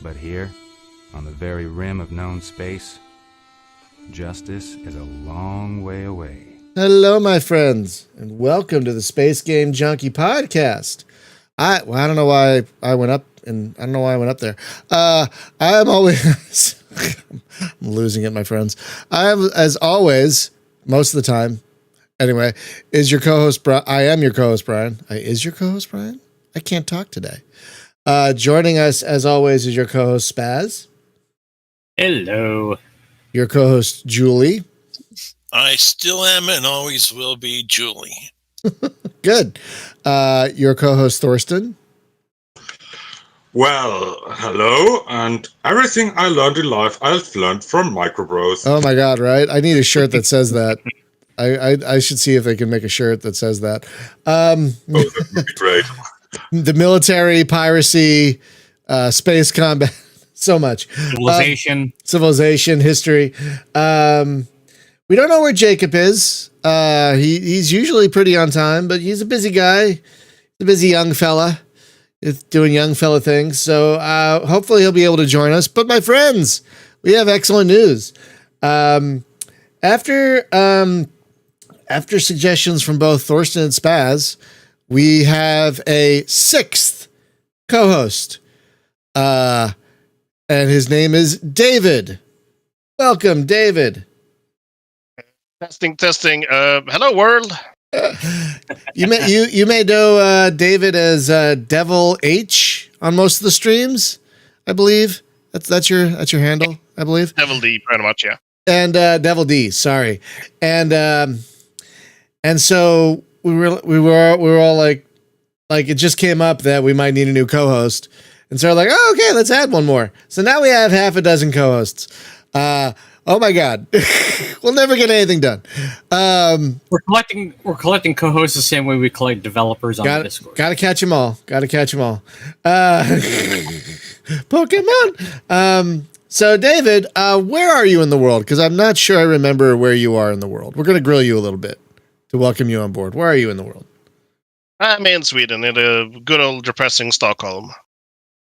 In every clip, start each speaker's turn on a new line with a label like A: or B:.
A: But here, on the very rim of known space, justice is a long way away.
B: Hello, my friends, and welcome to the Space Game Junkie Podcast. I don't know why I went up, and I don't know why I went up there. I'm always I'm losing it, my friends. I am, as always, most of the time. Anyway, is your co-host Brian? I am your co-host Brian. Is your co-host Brian? I can't talk today. Joining us, as always, is your co-host Spaz.
C: Hello.
B: Your co-host Julie.
D: I still am and always will be Julie.
B: Good. Your co-host Thorsten.
E: Well, hello, and everything I learned in life, I've learned from MicroProse.
B: Oh my God, right? I need a shirt that says that. I should see if they can make a shirt that says that.
E: That would be great.
B: The military, piracy, space combat, so much.
C: Civilization,
B: history. We don't know where Jacob is. He's usually pretty on time, but he's a busy guy, a busy young fella, doing young fella things. So hopefully he'll be able to join us. But my friends, we have excellent news. After suggestions from both Thorsten and Spaz, we have a sixth co-host, and his name is David. Welcome, David.
F: Testing. Hello, world.
B: You may know David as Devil H on most of the streams, I believe. That's your handle, I believe.
F: Devil D, pretty much, yeah.
B: And Devil D, sorry. And so we were all like it just came up that we might need a new co-host, and so we're like, oh, okay, let's add one more. So now we have half a dozen co-hosts. Oh my God, we'll never get anything done.
C: We're collecting co-hosts the same way we collect developers on the Discord.
B: Gotta catch them all. Pokemon. So David, where are you in the world? Because I'm not sure I remember where you are in the world. We're gonna grill you a little bit to welcome you on board. Where are you in the world?
F: I'm in Sweden, in a good old depressing Stockholm.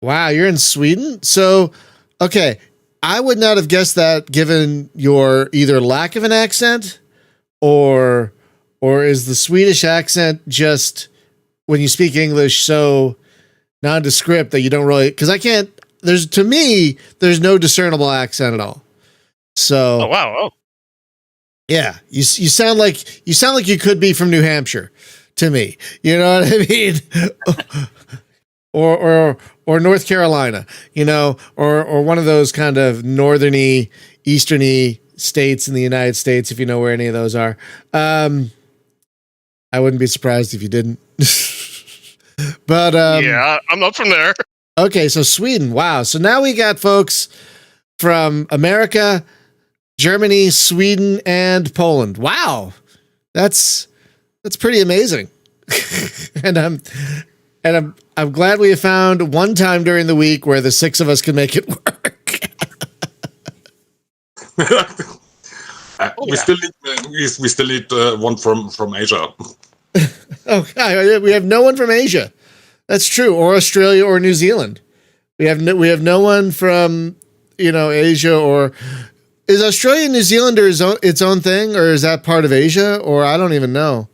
B: Wow, you're in Sweden? So, okay, I would not have guessed that given your either lack of an accent or is the Swedish accent just when you speak English so nondescript that you don't really, because to me there's no discernible accent at all. So
F: oh wow. Oh.
B: Yeah, you sound like you could be from New Hampshire to me. You know what I mean? or North Carolina, or one of those kind of northerny, easterny states in the United States, if you know where any of those are. I wouldn't be surprised if you didn't. But
F: yeah, I'm not from there.
B: Okay, so Sweden. Wow. So now we got folks from America, Germany, Sweden, and Poland. Wow. That's pretty amazing. and I'm glad we have found one time during the week where the six of us can make it work.
E: We still need one from Asia.
B: Okay, we have no one from Asia. That's true, or Australia or New Zealand. We have no one from Asia, or is Australia and New Zealand its own thing, or is that part of Asia, or I don't even know,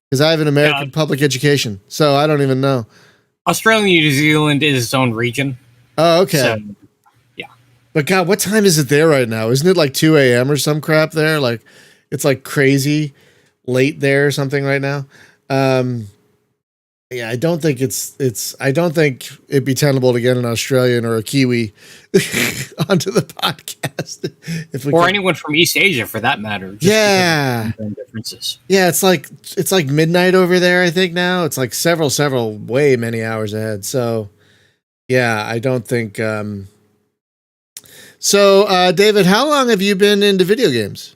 B: because I have an American public education, so I don't even know.
C: Australia and New Zealand is its own region.
B: Oh, okay.
C: So, yeah.
B: But God, what time is it there right now? Isn't it like 2 a.m. or some crap there? Like, it's like crazy late there or something right now. Yeah, I don't think I don't think it'd be tenable to get an Australian or a Kiwi onto the podcast.
C: Or anyone from East Asia for that matter.
B: Yeah.
C: Differences.
B: Yeah, it's like midnight over there, I think now. It's like several way many hours ahead. So yeah, I don't think So David, how long have you been into video games?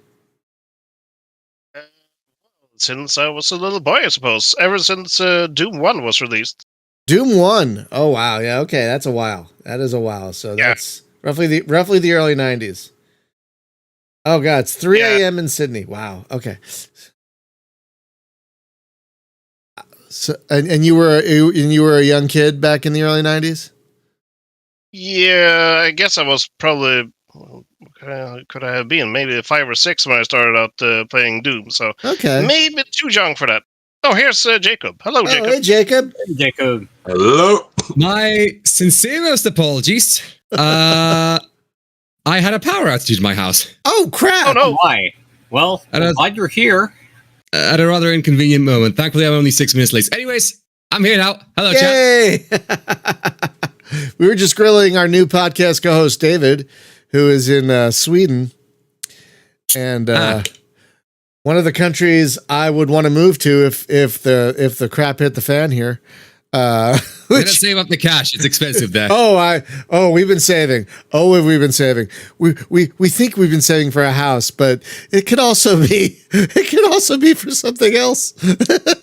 F: Since I was a little boy, I suppose. Ever since Doom 1 was released.
B: Doom 1. Oh wow, yeah, okay, that's a while. That is a while. So yeah. That's roughly the early 90s. Oh god, it's 3 a.m. in Sydney. Wow. Okay. So and you were a young kid back in the early 90s?
F: Yeah, I guess I was probably. Could I have been maybe 5 or 6 when I started out playing Doom? So
B: Okay.
F: maybe too young for that. Oh, here's Jacob. Hello, Jacob.
B: Hey, Jacob.
C: Jacob.
E: Hello.
G: My sincerest apologies. I had a power outage in my house
B: Oh, crap.
F: Oh, no.
C: Why? Well,
G: And
C: I'm glad you're here.
G: at a rather inconvenient moment. Thankfully, I'm only 6 minutes late. Anyways, I'm here now. Hello, chat.
B: Yay. We were just grilling our new podcast co-host, David, who is in Sweden. And one of the countries I would want to move to if the crap hit the fan here.
G: Let's save up the cash. It's expensive there.
B: We've been saving. We've been saving. We think we've been saving for a house, but it could also be for something else.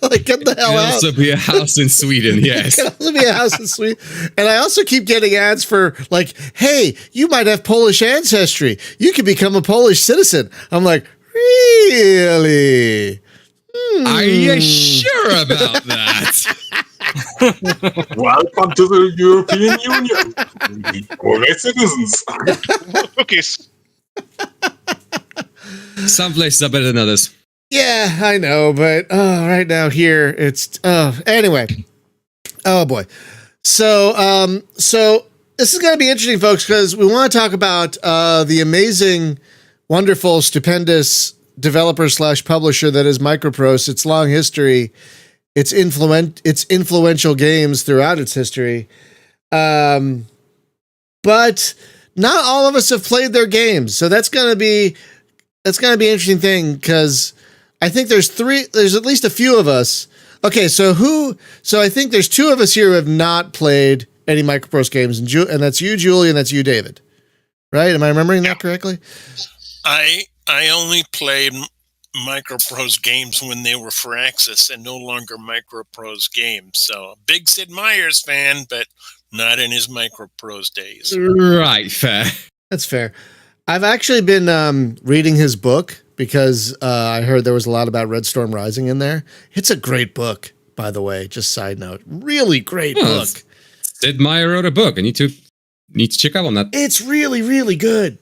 B: Like, get the hell out.
G: It could also be a house in Sweden, yes.
B: It could also be a house in Sweden. And I also keep getting ads for, like, hey, you might have Polish ancestry. You could become a Polish citizen. I'm like, really?
G: Are you sure about that?
E: Welcome to the European Union. All citizens.
F: Cookies.
G: Some places are better than others.
B: Yeah, I know, but right now here it's anyway. Oh boy. So this is going to be interesting, folks, because we want to talk about the amazing, wonderful, stupendous developer / publisher that is MicroProse. Its long history, its influential games throughout its history, but not all of us have played their games. So that's going to be an interesting thing, because I think there's at least a few of us. Okay, so I think there's 2 of us here who have not played any MicroProse games, and that's you, Julie, and that's you, David. Right? Am I remembering that correctly?
D: I only played MicroProse games when they were for Axis and no longer MicroProse games. So, big Sid Meier's fan, but not in his MicroProse days.
G: Right, fair.
B: That's fair. I've actually been reading his book because I heard there was a lot about Red Storm Rising in there. It's a great book, by the way. Just side note, really great book.
G: Sid Meier wrote a book. I need to check out on that.
B: It's really, really good.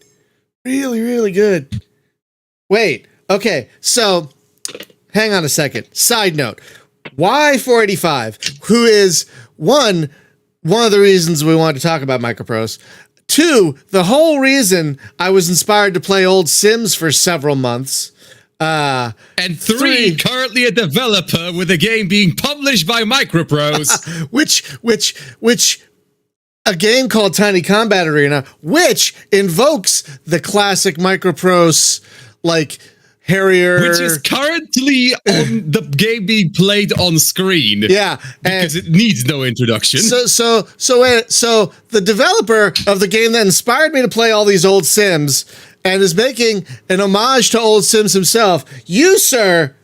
B: Really, really good. Wait. Okay. So, hang on a second. Side note: why 485? Who is one of the reasons we wanted to talk about MicroProse. 2, the whole reason I was inspired to play old Sims for several months.
G: And 3, currently a developer with a game being published by MicroProse.
B: which a game called Tiny Combat Arena, which invokes the classic MicroProse, like, Harrier,
G: which is currently on the game being played on screen.
B: Yeah,
G: because it needs no introduction.
B: So the developer of the game that inspired me to play all these old Sims and is making an homage to old Sims himself. You, sir,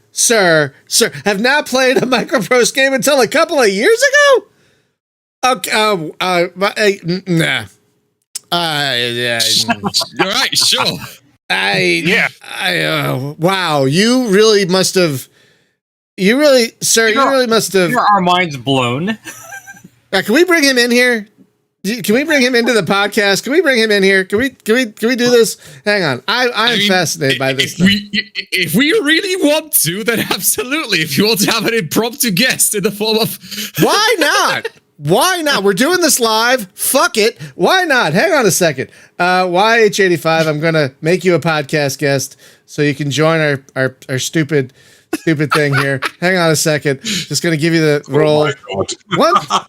B: have not played a MicroProse game until a couple of years ago. Okay, nah. Yeah.
G: You're right. Sure.
B: Wow, you really must have. You really must have.
C: Our minds blown.
B: Can we bring him in here? Can we bring him into the podcast? Can we bring him in here? Can we do this? Hang on, I'm fascinated by this.
G: If we really want to, then absolutely. If you want to have an impromptu guest in the form of,
B: why not? Why not? We're doing this live. Fuck it. Why not? Hang on a second. YH85, I'm going to make you a podcast guest so you can join our stupid thing here. Hang on a second. Just going to give you the role. What?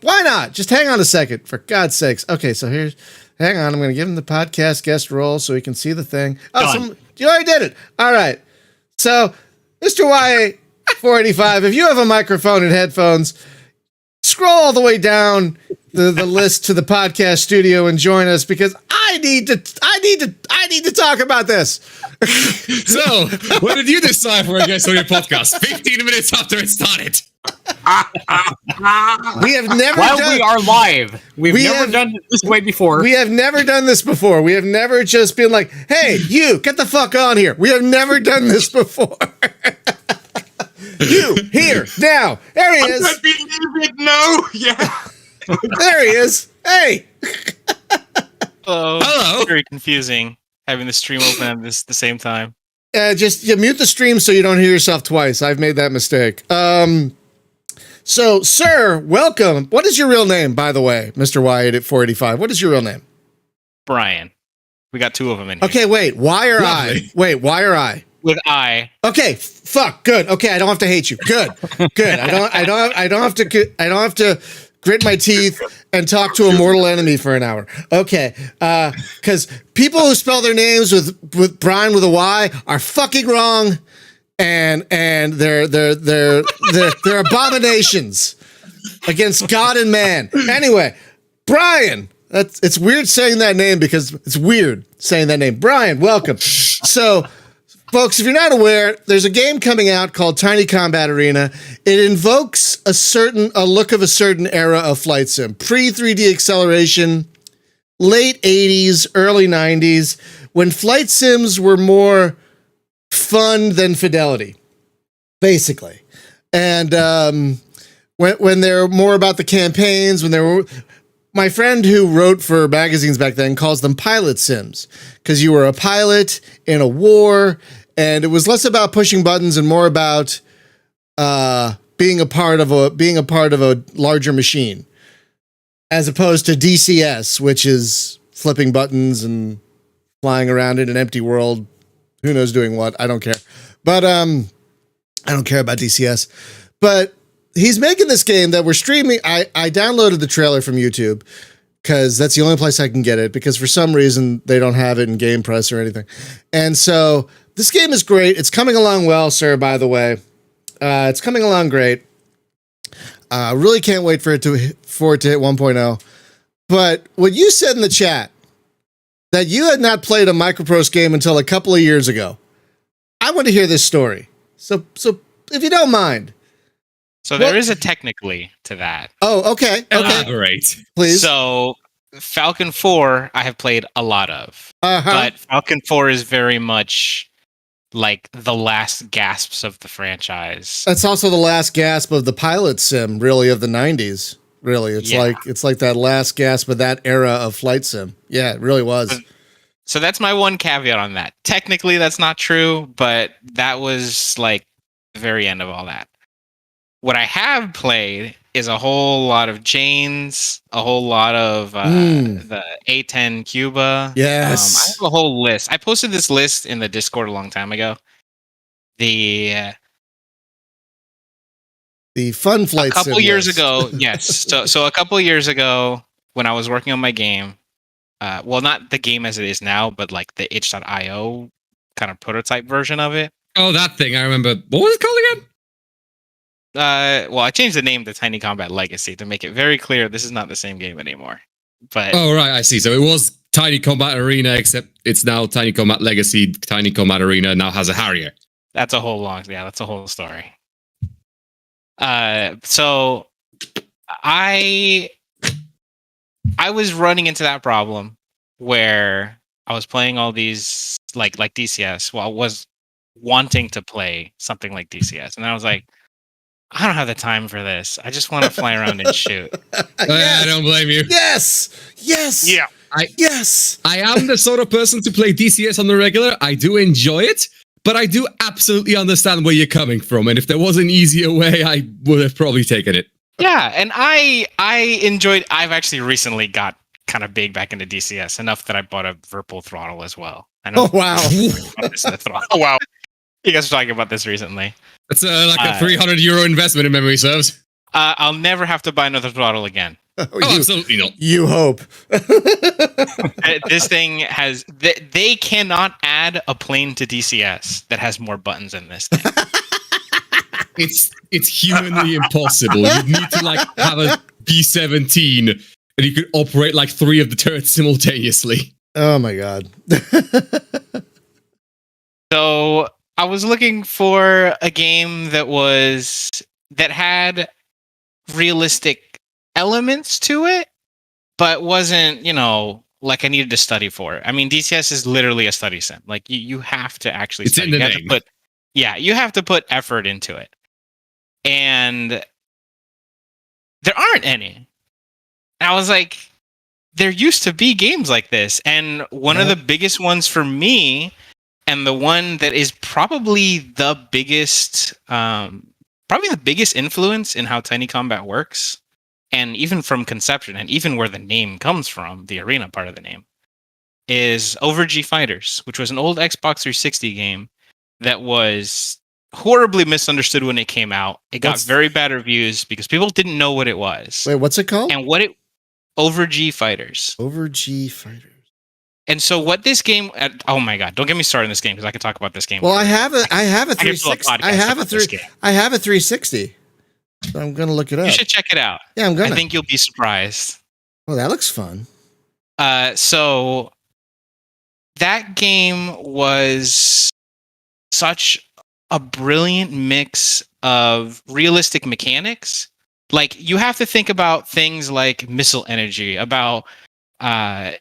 B: Why not? Just hang on a second, for God's sakes. Okay, so hang on. I'm going to give him the podcast guest role so he can see the thing. Oh, you already did it. All right. So, Mr. YA485, if you have a microphone and headphones, scroll all the way down the list to the podcast studio and join us, because I need to talk about this.
G: So, when did you decide for a guest on your podcast? 15 minutes after it started.
B: We have never
C: we are live. We've never done it this way before.
B: We have never done this before. We have never just been like, hey, you, get the fuck on here. We have never done this before. You, here, now. There he is.
E: I can't believe it, no. Yeah.
B: There he is. Hey.
G: Hello.
C: Very confusing having the stream open at the same time.
B: Just mute the stream so you don't hear yourself twice. I've made that mistake. So, sir, welcome. What is your real name, by the way, Mr. Wyatt at 485? What is your real name?
C: Brian. We got two of them in here.
B: Okay, wait. Why are
G: Lovely.
B: I? Wait, why are I?
C: With I.
B: Okay, fuck. Good. Okay, I don't have to hate you. Good. Good. I don't have to grit my teeth and talk to a mortal enemy for an hour. Okay. Cuz people who spell their names with Brian with a Y are fucking wrong and they're abominations against God and man. Anyway, Brian, it's weird saying that name because it's weird saying that name. Brian, welcome. So, folks, if you're not aware, there's a game coming out called Tiny Combat Arena. It invokes a look of a certain era of flight sim. Pre-3D acceleration, late 80s, early 90s, when flight sims were more fun than fidelity, basically. And when they're more about the campaigns, when they were... My friend who wrote for magazines back then calls them pilot sims because you were a pilot in a war, and it was less about pushing buttons and more about being a part of a larger machine, as opposed to DCS, which is flipping buttons and flying around in an empty world. Who knows doing what? I don't care. But I don't care about DCS. But he's making this game that we're streaming. I downloaded the trailer from YouTube because that's the only place I can get it, because for some reason they don't have it in Game Press or anything. And so this game is great. It's coming along well, sir, by the way. It's coming along great. Really can't wait for it to hit 1.0. But what you said in the chat, that you had not played a MicroProse game until a couple of years ago, I want to hear this story. So if you don't mind.
C: So there is a technically to that.
B: Oh, okay.
G: Elaborate.
B: Please.
C: So Falcon 4, I have played a lot of. But Falcon 4 is very much like the last gasps of the franchise.
B: That's also the last gasp of the pilot sim, really, of the 90s. Really, it's like that last gasp of that era of flight sim. Yeah, it really was.
C: So that's my one caveat on that. Technically, that's not true, but that was like the very end of all that. What I have played is a whole lot of Janes, a whole lot of the A10 Cuba.
B: Yes.
C: I have a whole list. I posted this list in the Discord a long time ago. The
B: fun flight sim.
C: A couple years ago, yes. So a couple years ago, when I was working on my game, well, not the game as it is now, but like the itch.io kind of prototype version of it.
G: Oh, that thing. I remember. What was it called again?
C: Well, I changed the name to Tiny Combat Legacy to make it very clear this is not the same game anymore. But
G: oh, right, I see. So it was Tiny Combat Arena, except it's now Tiny Combat Legacy. Tiny Combat Arena now has a Harrier.
C: That's a whole that's a whole story. So I was running into that problem where I was playing all these like DCS. Well, I was wanting to play something like DCS, and I was like, I don't have the time for this. I just want to fly around and shoot.
G: I don't blame you.
B: Yes.
F: Yeah.
G: I am the sort of person to play DCS on the regular. I do enjoy it, but I do absolutely understand where you're coming from. And if there was an easier way, I would have probably taken it.
C: Yeah, and I enjoyed. I've actually recently got kind of big back into DCS enough that I bought a Virtual Throttle as well. I know.
B: Oh wow!
F: Oh wow!
C: You guys were talking about this recently.
G: It's like a €300 investment in memory serves.
C: I'll never have to buy another throttle again.
G: Absolutely not.
B: You hope.
C: This thing has. They cannot add a plane to DCS that has more buttons than this thing.
G: It's humanly impossible. You need to like have a B-17 and you could operate like 3 of the turrets simultaneously.
B: Oh my god.
C: So I was looking for a game that had realistic elements to it, but wasn't, like I needed to study for it. I mean, DCS is literally a study sim. Like you have to actually study.
G: In the name.
C: You have to put effort into it. And there aren't any. And I was like, there used to be games like this, and one of the biggest ones for me, and the one that is probably the biggest influence in how Tiny Combat works, and even from conception, and even where the name comes from, the arena part of the name, is Over G Fighters, which was an old Xbox 360 game that was horribly misunderstood when it came out. It got very bad reviews because people didn't know what it was.
B: Wait, what's it called?
C: And Over G Fighters.
B: Over G Fighters.
C: And so what this game? Oh my god! Don't get me started on this game because I could talk about this game.
B: Well, I have a 360. I have a 360. So I'm gonna look it up.
C: You should check it out.
B: Yeah, I'm gonna.
C: I think you'll be surprised.
B: Oh, that looks fun.
C: So that game was such a brilliant mix of realistic mechanics. Like, you have to think about things like missile energy, about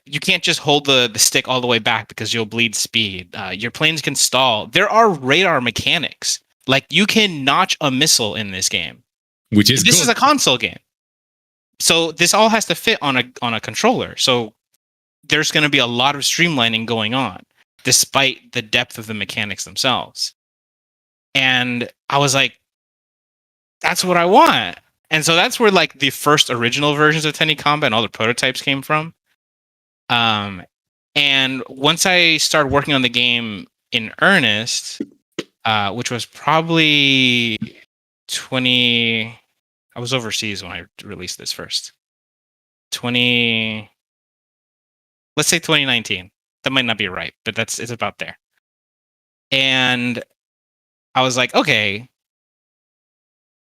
C: you can't just hold the stick all the way back because you'll bleed speed. Your planes can stall. There are radar mechanics. Like, you can notch a missile in this game.
G: Which is
C: This is a console game. So this all has to fit on a controller. So there's going to be a lot of streamlining going on, despite the depth of the mechanics themselves. And I was like, that's what I want. And so that's where like the first original versions of Tiny Combat and all the prototypes came from. And once I started working on the game in earnest, which was probably I was overseas when I released this first. Let's say 2019. That might not be right, but it's about there. And I was like, okay,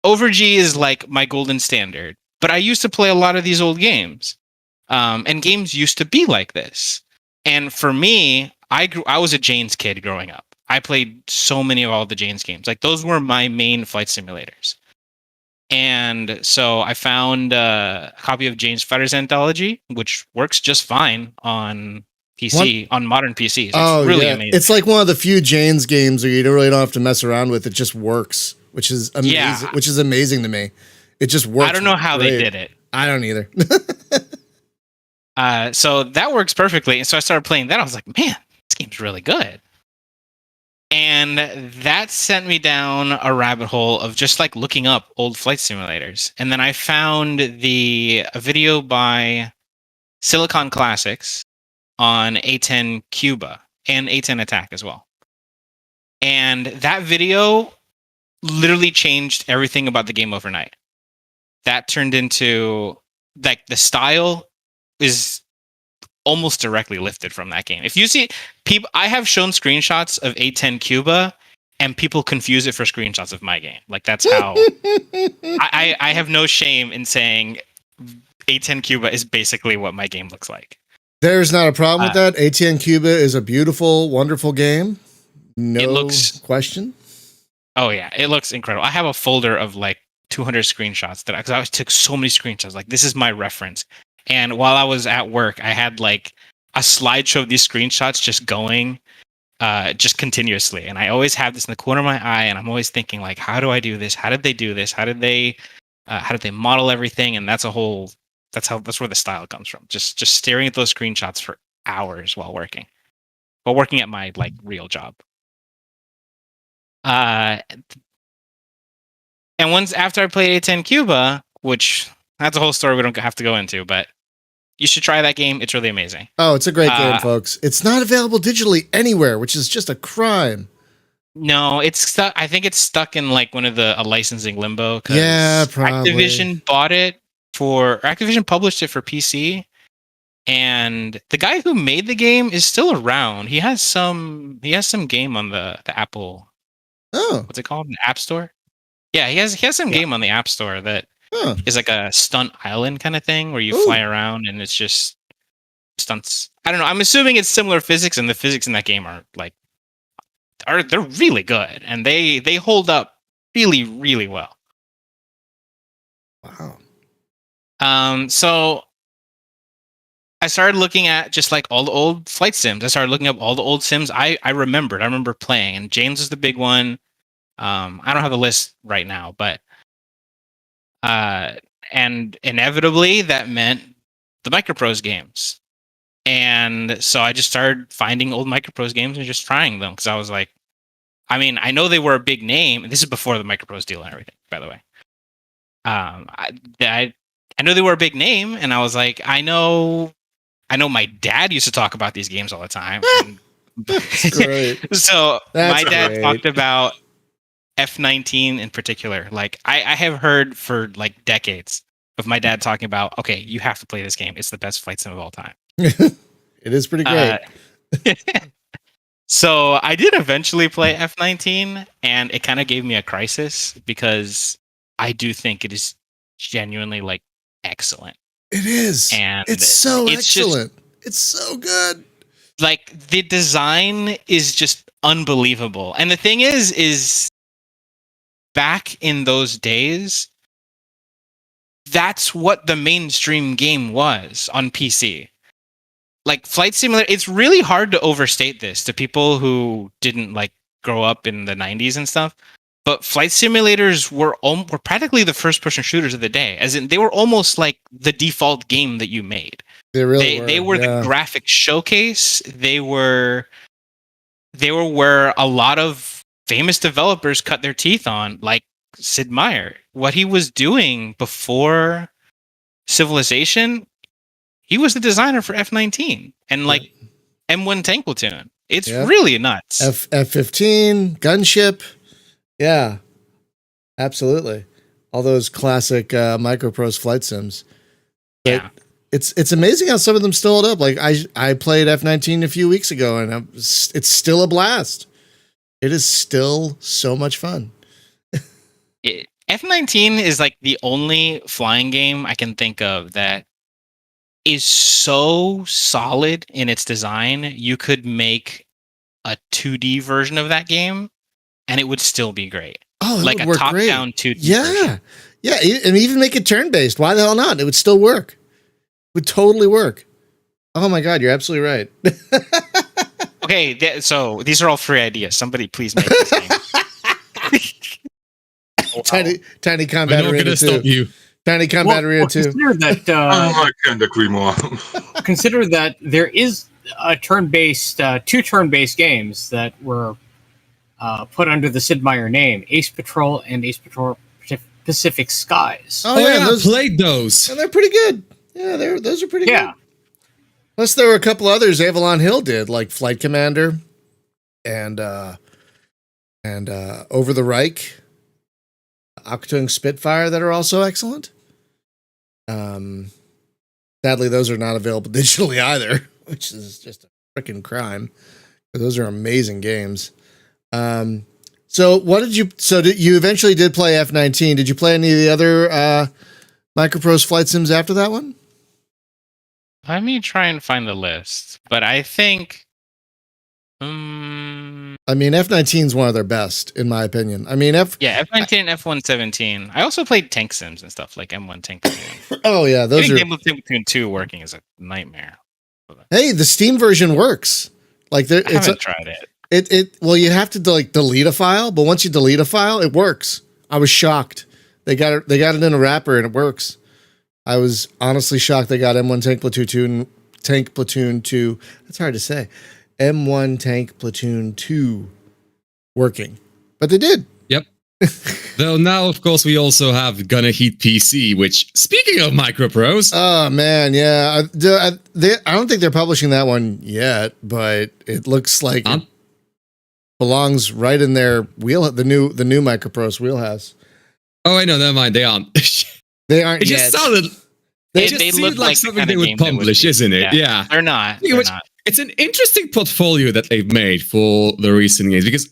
C: Over G is like my golden standard. But I used to play a lot of these old games. And games used to be like this. And for me, I was a Jane's kid growing up. I played so many of all the Jane's games. Like, those were my main flight simulators. And so I found a copy of Jane's Fighters Anthology, which works just fine on PC, on modern PCs. It's really amazing.
B: It's like one of the few Jane's games where you don't have to mess around with. It just works, which is amazing.
C: Yeah.
B: Which is amazing to me. It just works.
C: I don't know how they did it.
B: I don't either.
C: So that works perfectly. And so I started playing that. I was like, man, this game's really good. And that sent me down a rabbit hole of just like looking up old flight simulators. And then I found a video by Silicon Classics on A10 Cuba and A10 Attack as well. And that video literally changed everything about the game overnight. That turned into, like, the style is almost directly lifted from that game. If you see people, I have shown screenshots of A10 Cuba and people confuse it for screenshots of my game. Like, that's how I have no shame in saying A10 Cuba is basically what my game looks like.
B: There's not a problem with that. A10 Cuba is a beautiful, wonderful game. No question.
C: Oh yeah, it looks incredible. I have a folder of like 200 screenshots because I took so many screenshots. Like, this is my reference. And while I was at work, I had like a slideshow of these screenshots just going, just continuously. And I always have this in the corner of my eye, and I'm always thinking, like, how do I do this? How did they do this? How did they model everything? And that's where the style comes from. Just staring at those screenshots for hours while working at my like real job. And once after I played A10 Cuba, which that's a whole story we don't have to go into, but you should try that game. It's really amazing.
B: Oh, it's a great game, folks. It's not available digitally anywhere, which is just a crime.
C: No, it's stuck. I think it's stuck in like one of a licensing limbo.
B: Yeah, probably.
C: Activision published it for PC, and the guy who made the game is still around. He has some game on the Apple.
B: Oh,
C: what's it called? The App Store. Yeah, he has some game on the App Store that is like a stunt island kind of thing where you fly around and it's just stunts. I don't know. I'm assuming it's similar physics, and the physics in that game are they're really good, and they hold up really, really well.
B: Wow.
C: So I started looking at just like all the old flight sims. I started looking up all the old sims I remember playing, and James is the big one. I don't have the list right now, but and inevitably that meant the MicroProse games. And so I just started finding old MicroProse games and just trying them because I was like, I mean, I know they were a big name. And this is before the MicroProse deal and everything, by the way. I know they were a big name, and I was like, I know my dad used to talk about these games all the time.
B: That's great.
C: So
B: That's
C: my dad
B: great.
C: talked about F-19 in particular. Like I have heard for like decades of my dad talking about, okay, you have to play this game. It's the best flight sim of all time.
B: It is pretty great.
C: So I did eventually play F-19, and it kind of gave me a crisis because I do think it is genuinely like excellent.
B: It is.
C: And
B: it's so
C: it's just-
B: excellent. It's so good.
C: Like the design is just unbelievable. And the thing is back in those days, that's what the mainstream game was on PC. Like Flight Simulator, it's really hard to overstate this to people who didn't like grow up in the 90s and stuff. But flight simulators were practically the first-person shooters of the day, as in they were almost like the default game that you made.
B: They really
C: They were the graphic showcase. They were where a lot of famous developers cut their teeth on, like Sid Meier. What he was doing before Civilization, he was the designer for F-19 and like M1 Tank Platoon. It's really nuts.
B: F-15, Gunship. Yeah, absolutely. All those classic MicroProse flight sims. But
C: yeah.
B: It's amazing how some of them still hold up. Like I played F-19 a few weeks ago, and it's still a blast. It is still so much fun.
C: F-19 is like the only flying game I can think of that is so solid in its design. You could make a 2D version of that game, and it would still be great.
B: Oh,
C: like a top-down 2D version.
B: Yeah, and even make it turn-based. Why the hell not? It would still work. It would totally work. Oh my God, you're absolutely right.
C: Okay, so these are all free ideas. Somebody please make this game.
B: Tiny Combat
G: We're not
B: Arena
G: going to
B: 2.
G: stop you.
B: Tiny Combat Arena 2.
H: Consider that,
E: I can't agree more.
H: consider that there is a two turn-based games that were put under the Sid Meier name, Ace Patrol and Ace Patrol Pacific Skies.
B: Oh yeah,
G: I played those.
B: and they're pretty good. Yeah, those are pretty
H: Yeah.
B: good. Plus, there were a couple others Avalon Hill did, like Flight Commander and Over the Reich, Achtung Spitfire, that are also excellent. Sadly, those are not available digitally either, which is just a freaking crime. But those are amazing games. So you eventually did play F-19. Did you play any of the other MicroProse flight sims after that one?
C: Let me try and find the list. But I think
B: I mean, F-19 is one of their best, in my opinion. I mean,
C: F-19 and F-117. I also played tank sims and stuff like M1 Tank Platoon.
B: Oh yeah, those
C: Getting
B: are.
C: Tank Platoon 2 working is a nightmare.
B: Hey, the Steam version works. Like
C: I haven't tried it.
B: Well, you have to delete a file, but once you delete a file, it works. I was shocked. They got it in a wrapper and it works. I was honestly shocked they got M1 Tank Platoon 2. That's hard to say. M1 Tank Platoon 2 working. But they did.
G: Yep. Though now, of course, we also have Gonna Heat PC, which, speaking of MicroProse...
B: Oh, man, yeah. I don't think they're publishing that one yet, but it looks like it belongs right in their the new MicroProse wheelhouse.
G: Oh, I know, never mind. They aren't.
B: They aren't
G: It
B: yet.
G: just sounded...
C: They
G: just
C: look
G: seemed
C: like
G: like
C: the
G: something
C: kind
G: they
C: of
G: would
C: game that would
G: publish,
C: be-
G: isn't it? Yeah.
C: They're not.
G: Yeah,
C: They're
G: which-
C: not.
G: It's an interesting portfolio that they've made for the recent games, because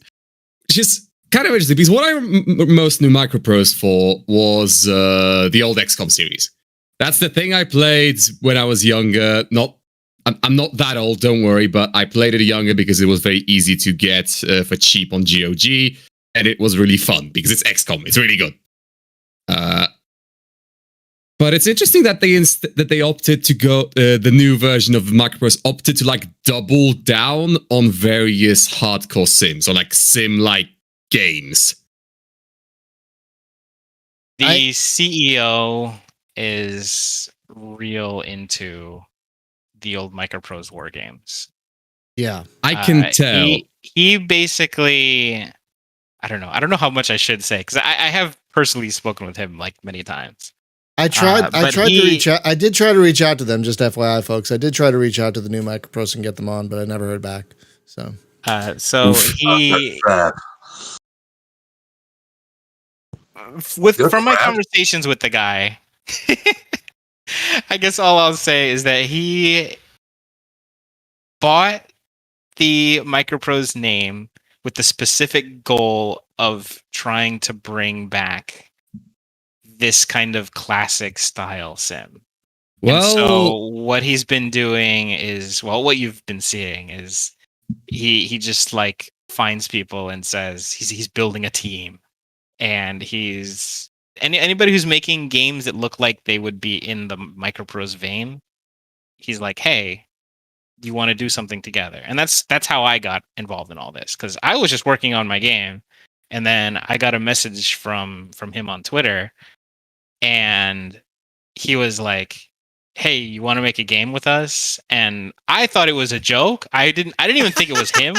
G: it's just kind of interesting, because what I most knew MicroProse for was the old XCOM series. That's the thing I played when I was younger. I'm not that old, don't worry, but I played it younger because it was very easy to get for cheap on GOG, and it was really fun because it's XCOM. It's really good. But it's interesting that they opted to go, the new version of MicroProse opted to like double down on various hardcore sims, or like sim-like games.
C: The CEO is real into the old MicroProse war games.
B: Yeah.
G: I can tell.
C: He basically, I don't know how much I should say, because I have personally spoken with him like many times.
B: I tried
C: but
B: to reach out. I did try to reach out to them, just FYI, folks. I did try to reach out to the new MicroProse and get them on, but I never heard back. So
C: he from my conversations with the guy, I guess all I'll say is that he bought the MicroProse name with the specific goal of trying to bring back this kind of classic style sim.
G: Well,
C: and so what he's been doing is, what you've been seeing is he just like finds people and says he's building a team, and he's anybody who's making games that look like they would be in the MicroProse vein, he's like, hey, do you want to do something together? And that's how I got involved in all this, because I was just working on my game, and then I got a message from him on Twitter, and he was like, hey, you want to make a game with us? And I thought it was a joke. I didn't even think it was him.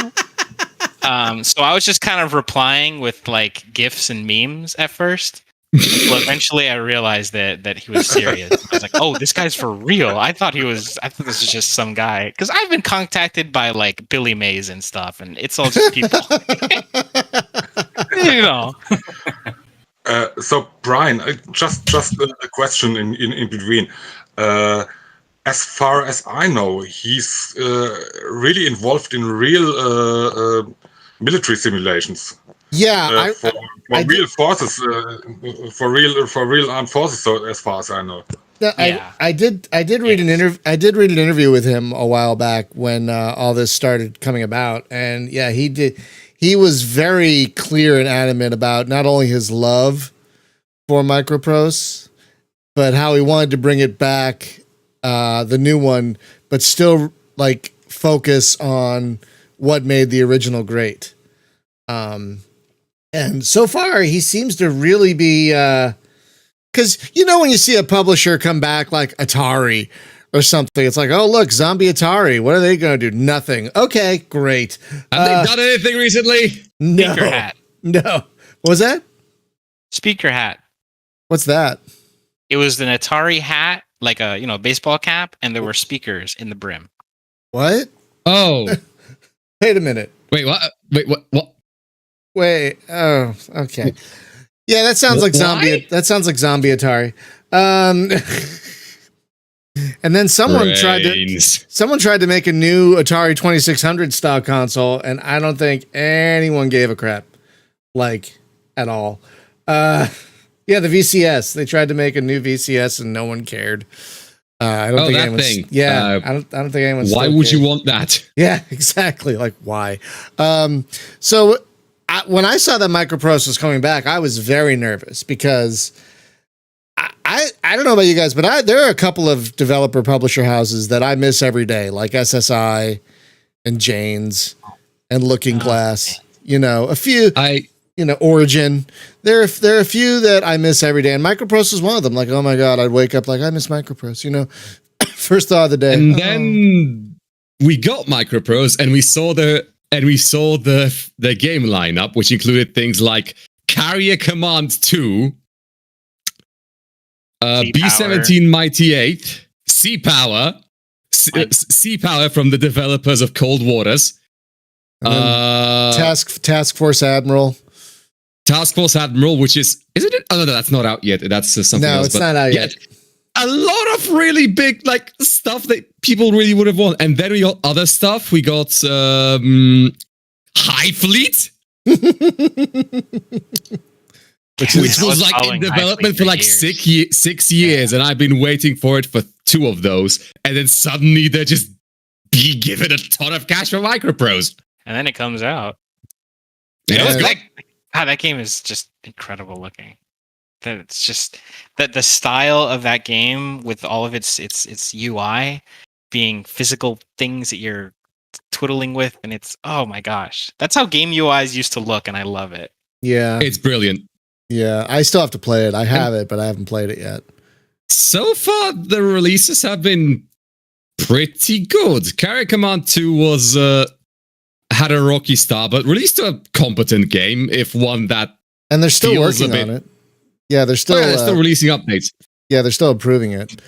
C: So I was just kind of replying with like GIFs and memes at first. Well, eventually I realized that he was serious. I was like, oh, this guy's for real. I thought this was just some guy. Because I've been contacted by like Billy Mays and stuff, and it's all just people. You know.
E: So Brian, just a question in between. As far as I know, he's really involved in real military simulations.
B: Yeah,
E: for real forces, for real armed forces. So as far as I know,
B: I did read an interview. I did read an interview with him a while back when all this started coming about, and yeah, he did. He was very clear and adamant about not only his love for MicroProse, but how he wanted to bring it back, the new one, but still like focus on what made the original great. And so far, he seems to really be, because when you see a publisher come back like Atari or something, it's like, oh look, Zombie Atari. What are they going to do? Nothing. Okay, great.
G: Have they done anything recently?
B: No.
C: Speaker hat.
B: No. What was that?
C: Speaker hat.
B: What's that?
C: It was an Atari hat, like a baseball cap, and there were speakers in the brim.
B: What?
G: Oh.
B: Wait a minute.
G: Wait, what? Wait, what?
B: Wait. Oh, okay. Yeah, that sounds like zombie. That sounds like Zombie Atari. And then someone tried to make a new Atari 2600 style console, and I don't think anyone gave a crap, like at all. Yeah, the VCS. They tried to make a new VCS, and no one cared. I don't think anyone. Yeah, I don't think anyone.
G: Why would you want that?
B: Yeah, exactly. Like why? So when I saw that MicroProse was coming back, I was very nervous because I don't know about you guys, but there are a couple of developer publisher houses that I miss every day, like SSI and Jane's and Looking Glass. A few. Origin. There are a few that I miss every day, and MicroProse is one of them. Like, oh my god, I'd wake up like I miss MicroProse. First thought of the day.
G: And then we got MicroProse, and we saw the game lineup, which included things like Carrier Command 2, B-17 Mighty 8, Sea Power from the developers of Cold Waters,
B: Task Force Admiral.
G: Task Force Admiral, which isn't it? Oh no, that's not out yet. That's something else.
B: No, it's not out yet.
G: A lot of really big stuff that people really would have won, and then we got other stuff. We got High Fleet, which was like in development for like 6 years, and I've been waiting for it for 2 of those, and then suddenly they're just be given a ton of cash for MicroProse,
C: and then it comes out. That game is just incredible looking. It's just that the style of that game with all of its UI being physical things that you're twiddling with, and it's, oh my gosh, that's how game UIs used to look, and I love it.
B: Yeah,
G: it's brilliant.
B: Yeah, I still have to play it. I have it, but I haven't played it yet.
G: so far the releases have been pretty good. Carrier Command 2 was had a rocky start, but released a competent game, if one that
B: And they're still
G: feels
B: working
G: a
B: on
G: bit-
B: it. Yeah, they're still,
G: they're still releasing updates.
B: yeah, they're still improving it.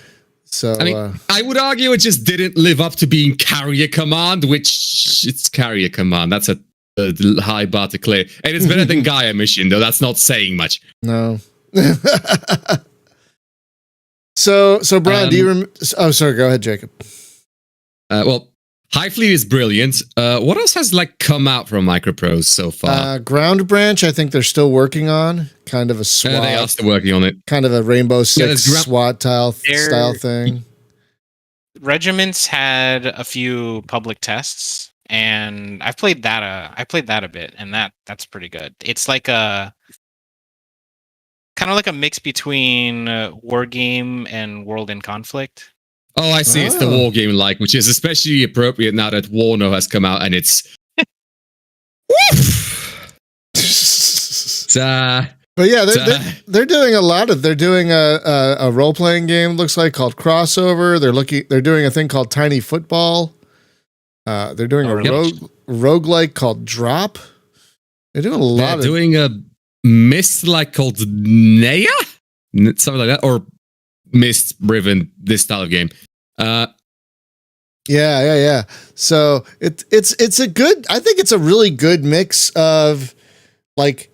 B: So
G: I mean, I would argue it just didn't live up to being Carrier Command, which it's Carrier Command. That's a high bar to clear. And it's better than Gaia Mission, though that's not saying much.
B: no. So Brian, do you oh, sorry, go ahead, Jacob.
G: Well, High Fleet is brilliant. What else has come out from MicroProse so far?
B: Ground Branch, I think they're still working on. Kind of a SWAT.
G: They are still working on it.
B: Kind of a Rainbow Six
G: there's
B: SWAT style thing.
C: Regiments had a few public tests, and I played that a bit, and that's pretty good. It's like a kind of like a mix between War Game and World in Conflict.
G: Oh, I see. It's the war game which is especially appropriate now that Warno has come out, and it's.
B: But yeah, they're doing a lot of. They're doing a role playing game. Looks like called Crossover. They're doing a thing called Tiny Football. They're doing a roguelike called Drop. They're doing a lot.
G: Doing a Mist called Nea, something like that, or Mist Riven. This style of game.
B: Yeah. So it's a good. I think it's a really good mix of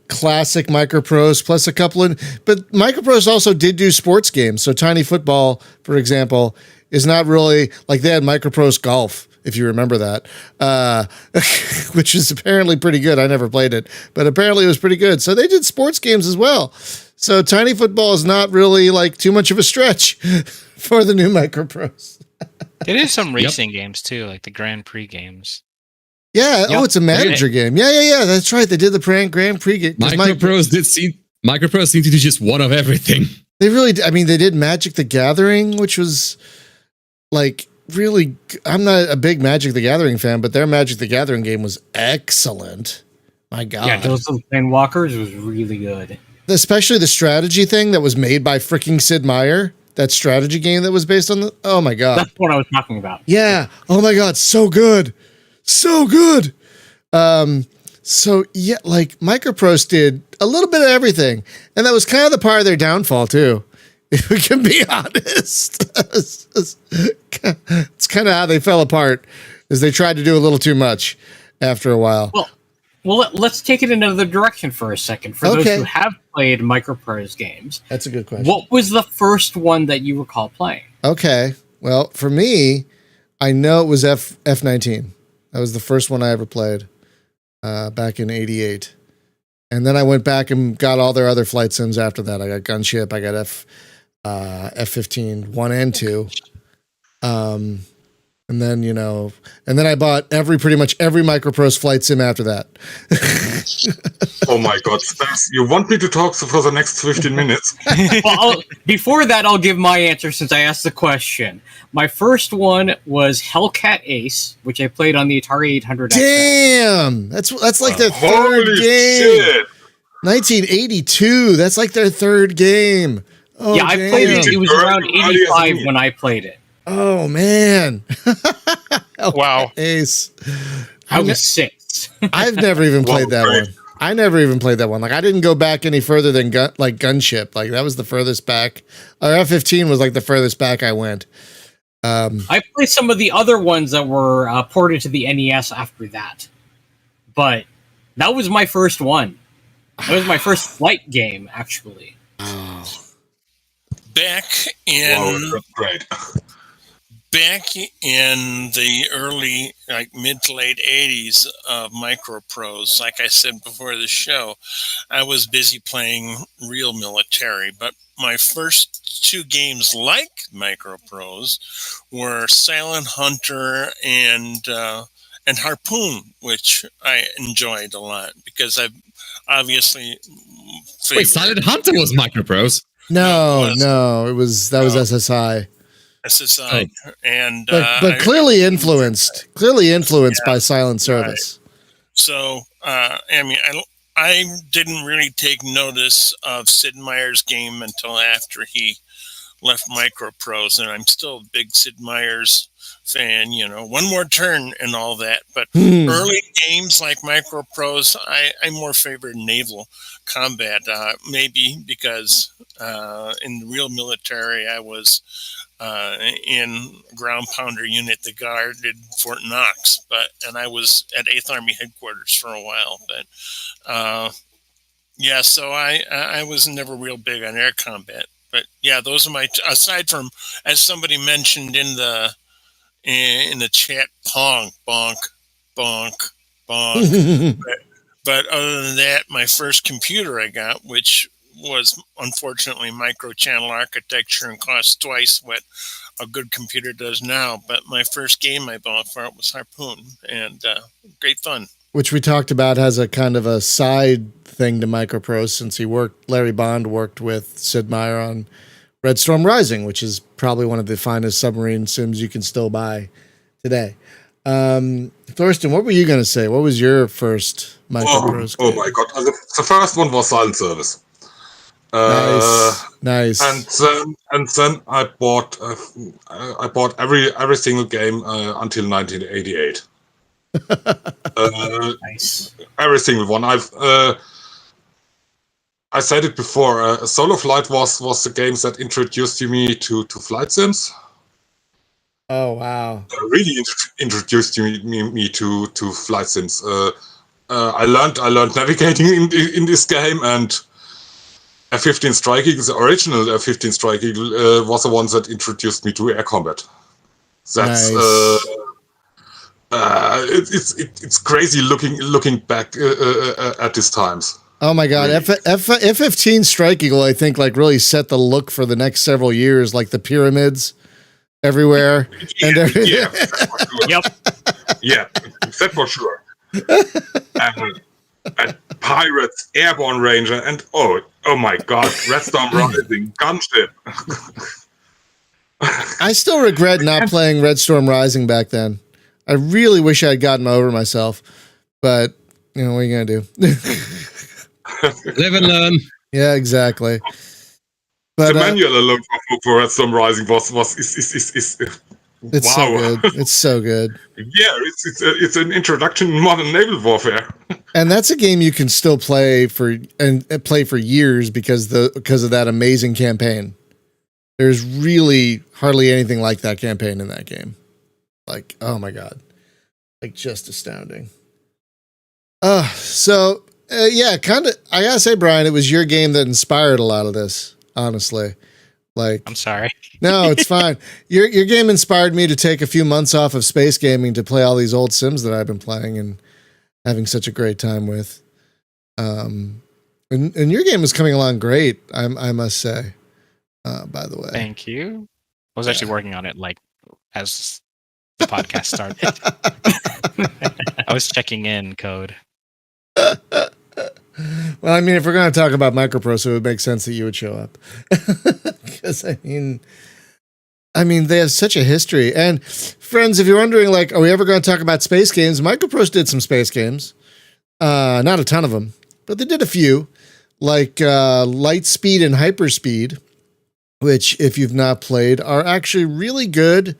B: classic MicroProse plus a couple of. But MicroProse also did do sports games. So Tiny Football, for example, is not really they had MicroProse Golf, if you remember that, which is apparently pretty good. I never played it, but apparently it was pretty good. So they did sports games as well. So Tiny Football is not really too much of a stretch for the new MicroProse.
C: They did some racing games too, like the Grand Prix games.
B: Yeah.
C: Yep.
B: Oh, it's a manager game. Yeah. That's right. They did the Grand Prix game.
G: MicroProse seemed to do just one of everything.
B: They really did. I mean, they did Magic the Gathering, which was really. I'm not a big Magic the Gathering fan, but their Magic the Gathering game was excellent. My God.
H: Yeah, those Planewalkers was really good.
B: Especially the strategy thing that was made by freaking Sid Meier. That strategy game that was based on the. Oh my God.
H: That's what I was talking about.
B: Yeah. Oh my God. So good. So good. So yeah, MicroProse did a little bit of everything. And that was kind of the part of their downfall too. If we can be honest. It's kind of how they fell apart, is they tried to do a little too much after a while.
H: Well, let's take it another direction for a second. For those who have played MicroProse games,
B: that's a good question.
H: What was the first one that you recall playing?
B: Okay. Well, for me, I know it was F-19. That was the first one I ever played back in '88. And then I went back and got all their other flight sims after that. I got Gunship, I got F-15 1 and 2. And then, and then I bought pretty much every MicroProse flight sim after that.
E: Oh my God, Spence, you want me to talk for the next 15 minutes?
H: Well, before that, I'll give my answer since I asked the question. My first one was Hellcat Ace, which I played on the Atari 800 XL.
B: Damn! That's their third game. Shit. 1982. That's their third game. Oh,
H: yeah, I played it. It was around 85 when I played it.
B: Oh man!
F: Wow,
B: Ace.
H: I was 6.
B: I've never even played that one. I never even played that one. I didn't go back any further than Gunship. That was the furthest back. Or F-15 was the furthest back I went.
H: I played some of the other ones that were ported to the NES after that, but that was my first one. That was my first flight game, actually.
B: Oh.
D: Back in the early, mid to late 80s of MicroProse, like I said before the show, I was busy playing real military. But my first 2 games like MicroProse were Silent Hunter and Harpoon, which I enjoyed a lot because I've obviously.
G: Wait, Silent Hunter was MicroProse?
B: No, it was SSI.
D: SSI, and
B: but clearly influenced by Silent Service.
D: So, I didn't really take notice of Sid Meier's game until after he left MicroProse, and I'm still a big Sid Meier's fan. One more turn and all that. But early games like MicroProse, I more favored naval combat. Maybe because in the real military, I was in ground pounder unit that guarded Fort Knox, and I was at 8th Army headquarters for a while. But yeah, so I was never real big on air combat. But yeah, those are my aside from, as somebody mentioned in the chat, Pong, bonk, bonk, bonk. But other than that, my first computer I got, which was unfortunately micro-channel architecture and cost twice what a good computer does now. But my first game I bought for it was Harpoon, and great fun.
B: Which we talked about has a kind of a side thing to MicroProse, since Larry Bond worked with Sid Meier on Red Storm Rising, which is probably one of the finest submarine sims you can still buy today. Thorsten, what were you going to say? What was your first MicroProse game?
E: Oh my god. The first one was Silent Service.
B: Nice.
E: And then I bought every single game until 1988.
H: Nice.
E: Every single one. I said it before. Solo Flight was the games that introduced me to flight sims.
B: Oh wow!
E: Really introduced me to flight sims. I learned navigating in this game, and F-15 Strike Eagle, the original F-15 Strike Eagle, was the one that introduced me to air combat. That's
B: nice.
E: It's crazy looking back at these times.
B: Oh my god, F-15 Strike Eagle, I think, like really set the look for the next several years, like the pyramids everywhere and everything.
E: Yeah, for sure.
H: Yep.
E: Yeah, that for sure. And Pirates, Airborne Ranger, and oh my god, Red Storm Rising, Gunship.
B: I still regret not playing Red Storm Rising back then. I really wish I had gotten over myself, but what are you gonna do?
G: Live and learn.
B: Yeah, exactly. But
E: the manual alone for Red Storm Rising is
B: it's
E: wow.
B: so good. It's so good.
E: Yeah, it's an introduction in modern naval warfare.
B: And that's a game you can still play for years because of that amazing campaign. There's really hardly anything like that campaign in that game. Like, oh my god, like just astounding. Yeah, kind of. I gotta say, Brian, it was your game that inspired a lot of this. Honestly, like,
C: I'm sorry.
B: no, it's fine. Your game inspired me to take a few months off of space gaming to play all these old Sims that I've been playing and having such a great time with. And your game is coming along great, I must say. By the way,
C: Thank you. I was actually working on it like as the podcast started. I was checking in code.
B: Well, I mean, if we're going to talk about MicroProse, it would make sense that you would show up. Because, I mean, they have such a history. And, friends, if you're wondering, like, are we ever going to talk about space games? MicroProse did some space games. Not a ton of them, but they did a few. Like Lightspeed and Hyperspeed, which, if you've not played, are actually really good,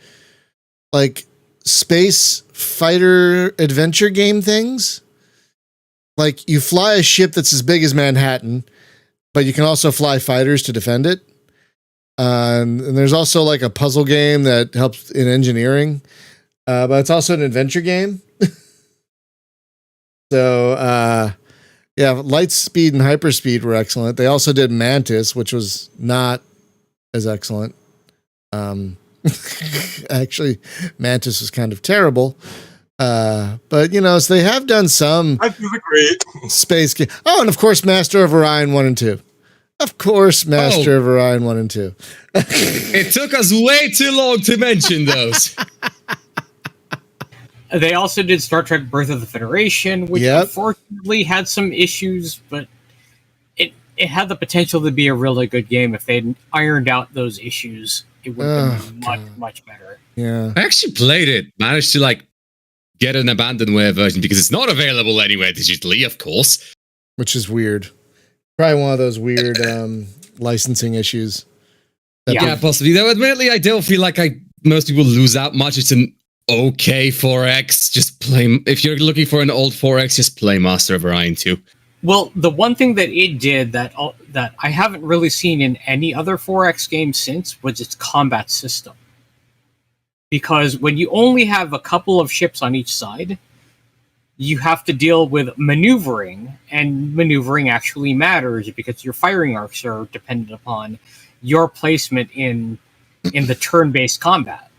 B: like, space fighter adventure game things. Like, you fly a ship that's as big as Manhattan, but you can also fly fighters to defend it. And there's also like a puzzle game that helps in engineering, but it's also an adventure game. So, yeah, Lightspeed and Hyperspeed were excellent. They also did Mantis, which was not as excellent. Actually, Mantis was kind of terrible. But so they have done some
E: I disagree.
B: space game. Oh, and of course, Master of Orion 1 and 2. Of course, Master of Orion 1 and 2.
G: It took us way too long to mention those.
H: They also did Star Trek Birth of the Federation, which
B: Yep.
H: unfortunately had some issues, but it had the potential to be a really good game. If they'd ironed out those issues, it would have been much better.
B: Yeah.
G: I actually played it, managed to like get an abandonware version because it's not available anywhere digitally, of course.
B: Which is weird. Probably one of those weird licensing issues.
G: Yeah, possibly. Though admittedly, I don't feel like most people lose out much. It's an okay 4X. Just play. If you're looking for an old 4X, just play Master of Orion 2.
H: Well, the one thing that it did that I haven't really seen in any other 4X game since was its combat system. Because when you only have a couple of ships on each side, you have to deal with maneuvering, and maneuvering actually matters because your firing arcs are dependent upon your placement in the turn-based combat.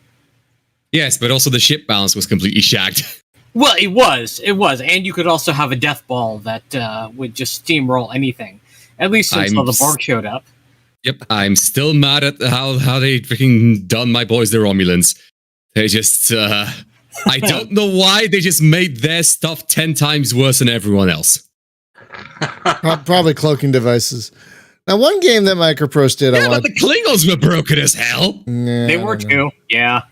G: Yes, but also the ship balance was completely shagged.
H: Well, it was, and you could also have a death ball that would just steamroll anything. At least until the Borg showed up.
G: Yep, I'm still mad at how they freaking done my boys the Romulans. They just, I don't know why they just made their stuff 10 times worse than everyone else.
B: Probably cloaking devices. Now, one game that MicroProse did,
G: but the Klingons were broken as hell.
B: Nah,
H: they were too. Yeah.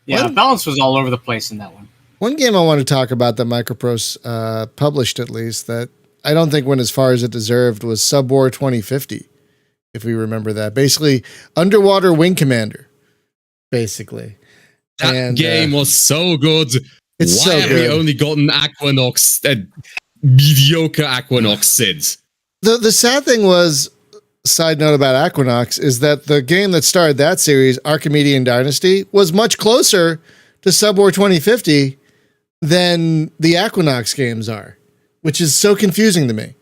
H: The balance was all over the place in that one.
B: One game I want to talk about that MicroProse published, at least, that I don't think went as far as it deserved was Subwar 2050, if we remember that. Basically, Underwater Wing Commander, basically.
G: That game was so good.
B: It's
G: Why
B: so
G: have
B: good.
G: we only gotten Aquanox, mediocre Aquanox SIDS?
B: The sad thing was, side note about Aquanox, is that the game that started that series, Archimedean Dynasty, was much closer to Subwar 2050 than the Aquanox games are, which is so confusing to me.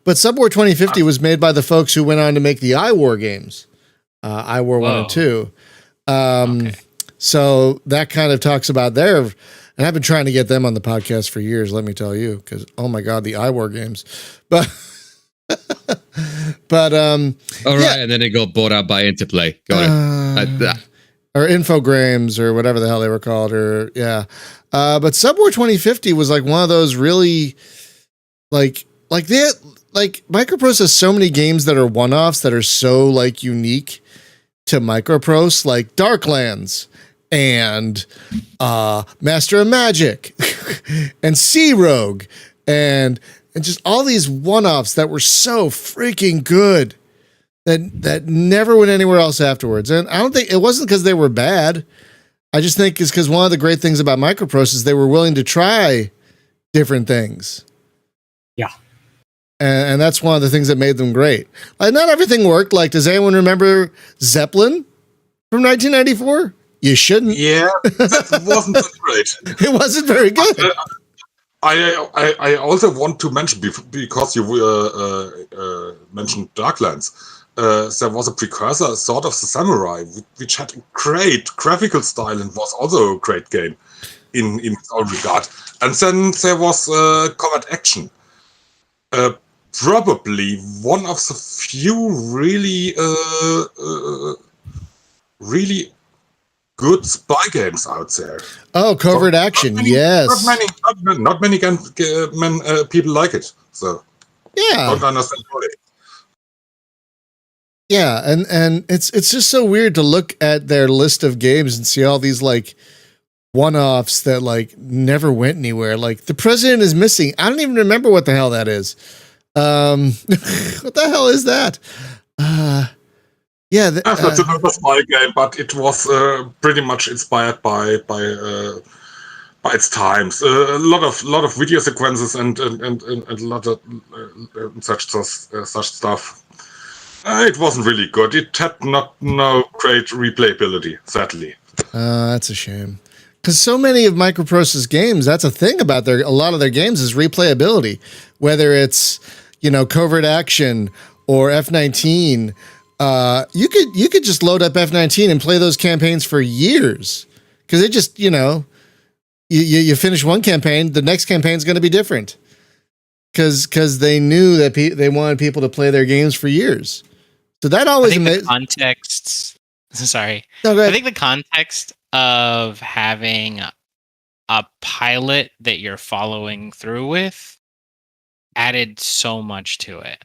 B: But Subwar 2050 was made by the folks who went on to make the iWar games, iWar 1 and 2. Okay. So that kind of talks about their, and I've been trying to get them on the podcast for years, let me tell you, because, oh my God, the iWar games. But,
G: all right, and then it got bought out by Interplay. Got it.
B: Or Infogrames or whatever the hell they were called, or but Subwar 2050 was like one of those really like MicroProse has so many games that are one-offs that are so like unique to MicroProse, like Darklands and Master of Magic and Sea Rogue and just all these one-offs that were so freaking good. That never went anywhere else afterwards. And I don't think it wasn't because they were bad. I just think it's because one of the great things about MicroProse is they were willing to try different things.
H: Yeah.
B: And that's one of the things that made them great. Like, not everything worked. Like, does anyone remember Zeppelin from 1994? You shouldn't.
E: Yeah, that wasn't that great.
B: It wasn't very good.
E: I also want to mention, because you mentioned Darklands, there was a precursor, Sword of the Samurai, which had a great graphical style and was also a great game in its own regard. And then there was Covert Action. Probably one of the few really good spy games out there.
B: Oh, Covert Action, yes.
E: Not many people like it. So
B: yeah,
E: don't understand why.
B: Yeah, and it's just so weird to look at their list of games and see all these like one-offs that like never went anywhere. Like The President is Missing. I don't even remember what the hell that is. What the hell is that? Yeah,
E: that's another spy game, but it was pretty much inspired by its times. A lot of video sequences and a lot of such stuff. It wasn't really good. It had no great replayability, sadly.
B: That's a shame. Because so many of MicroProse's games, that's a thing about a lot of their games is replayability. Whether it's, Covert Action or F-19, you could just load up F-19 and play those campaigns for years. Because it just, you finish one campaign, the next campaign is going to be different. Because they knew that they wanted people to play their games for years. So that always
C: the context. Sorry,
B: no, go ahead.
C: I think the context of having a pilot that you're following through with added so much to it.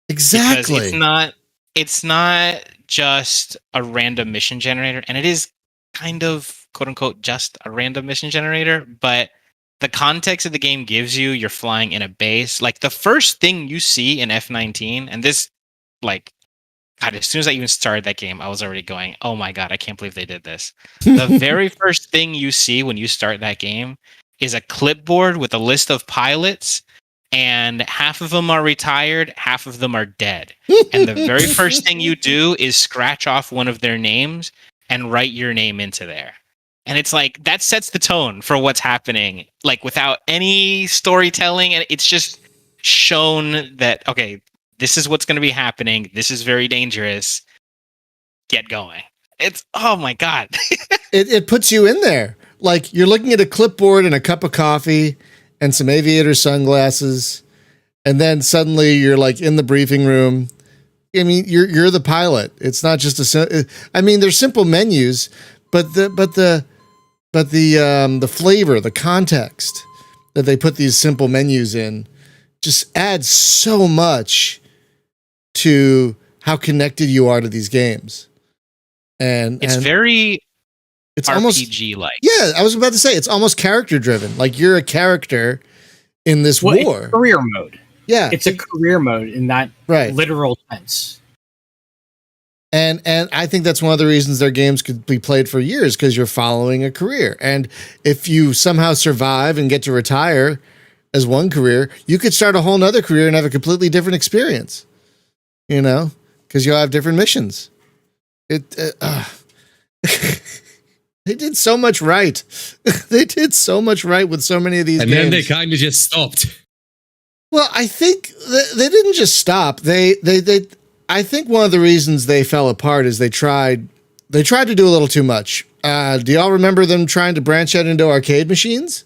B: Exactly.
C: Because it's not just a random mission generator, and it is kind of quote unquote just a random mission generator, but the context of the game gives you're flying in a base. Like the first thing you see in F-19, and this like, God, as soon as I even started that game, I was already going, oh my God, I can't believe they did this. The very first thing you see when you start that game is a clipboard with a list of pilots, and half of them are retired, half of them are dead. And the very first thing you do is scratch off one of their names and write your name into there. And it's like, that sets the tone for what's happening, like without any storytelling. And it's just shown that, okay, this is what's going to be happening. This is very dangerous. Get going. It's, oh my God.
B: It puts you in there. Like, you're looking at a clipboard and a cup of coffee and some aviator sunglasses. And then suddenly you're like in the briefing room. I mean, you're the pilot. It's not just I mean, there's simple menus, but the flavor, the context that they put these simple menus in just adds so much to how connected you are to these games. And
C: it's very
B: it's
C: RPG like.
B: Yeah, I was about to say it's almost character driven. Like, you're a character in this war.
H: It's career mode.
B: Yeah.
H: It's a career mode in that literal sense.
B: And I think that's one of the reasons their games could be played for years, because you're following a career. And if you somehow survive and get to retire as one career, you could start a whole nother career and have a completely different experience, you know, because you'll have different missions. They did so much right. They did so much right with so many of these games.
G: And then they kind of just stopped.
B: Well, I think they didn't just stop. I think one of the reasons they fell apart is they tried to do a little too much. Do y'all remember them trying to branch out into arcade machines?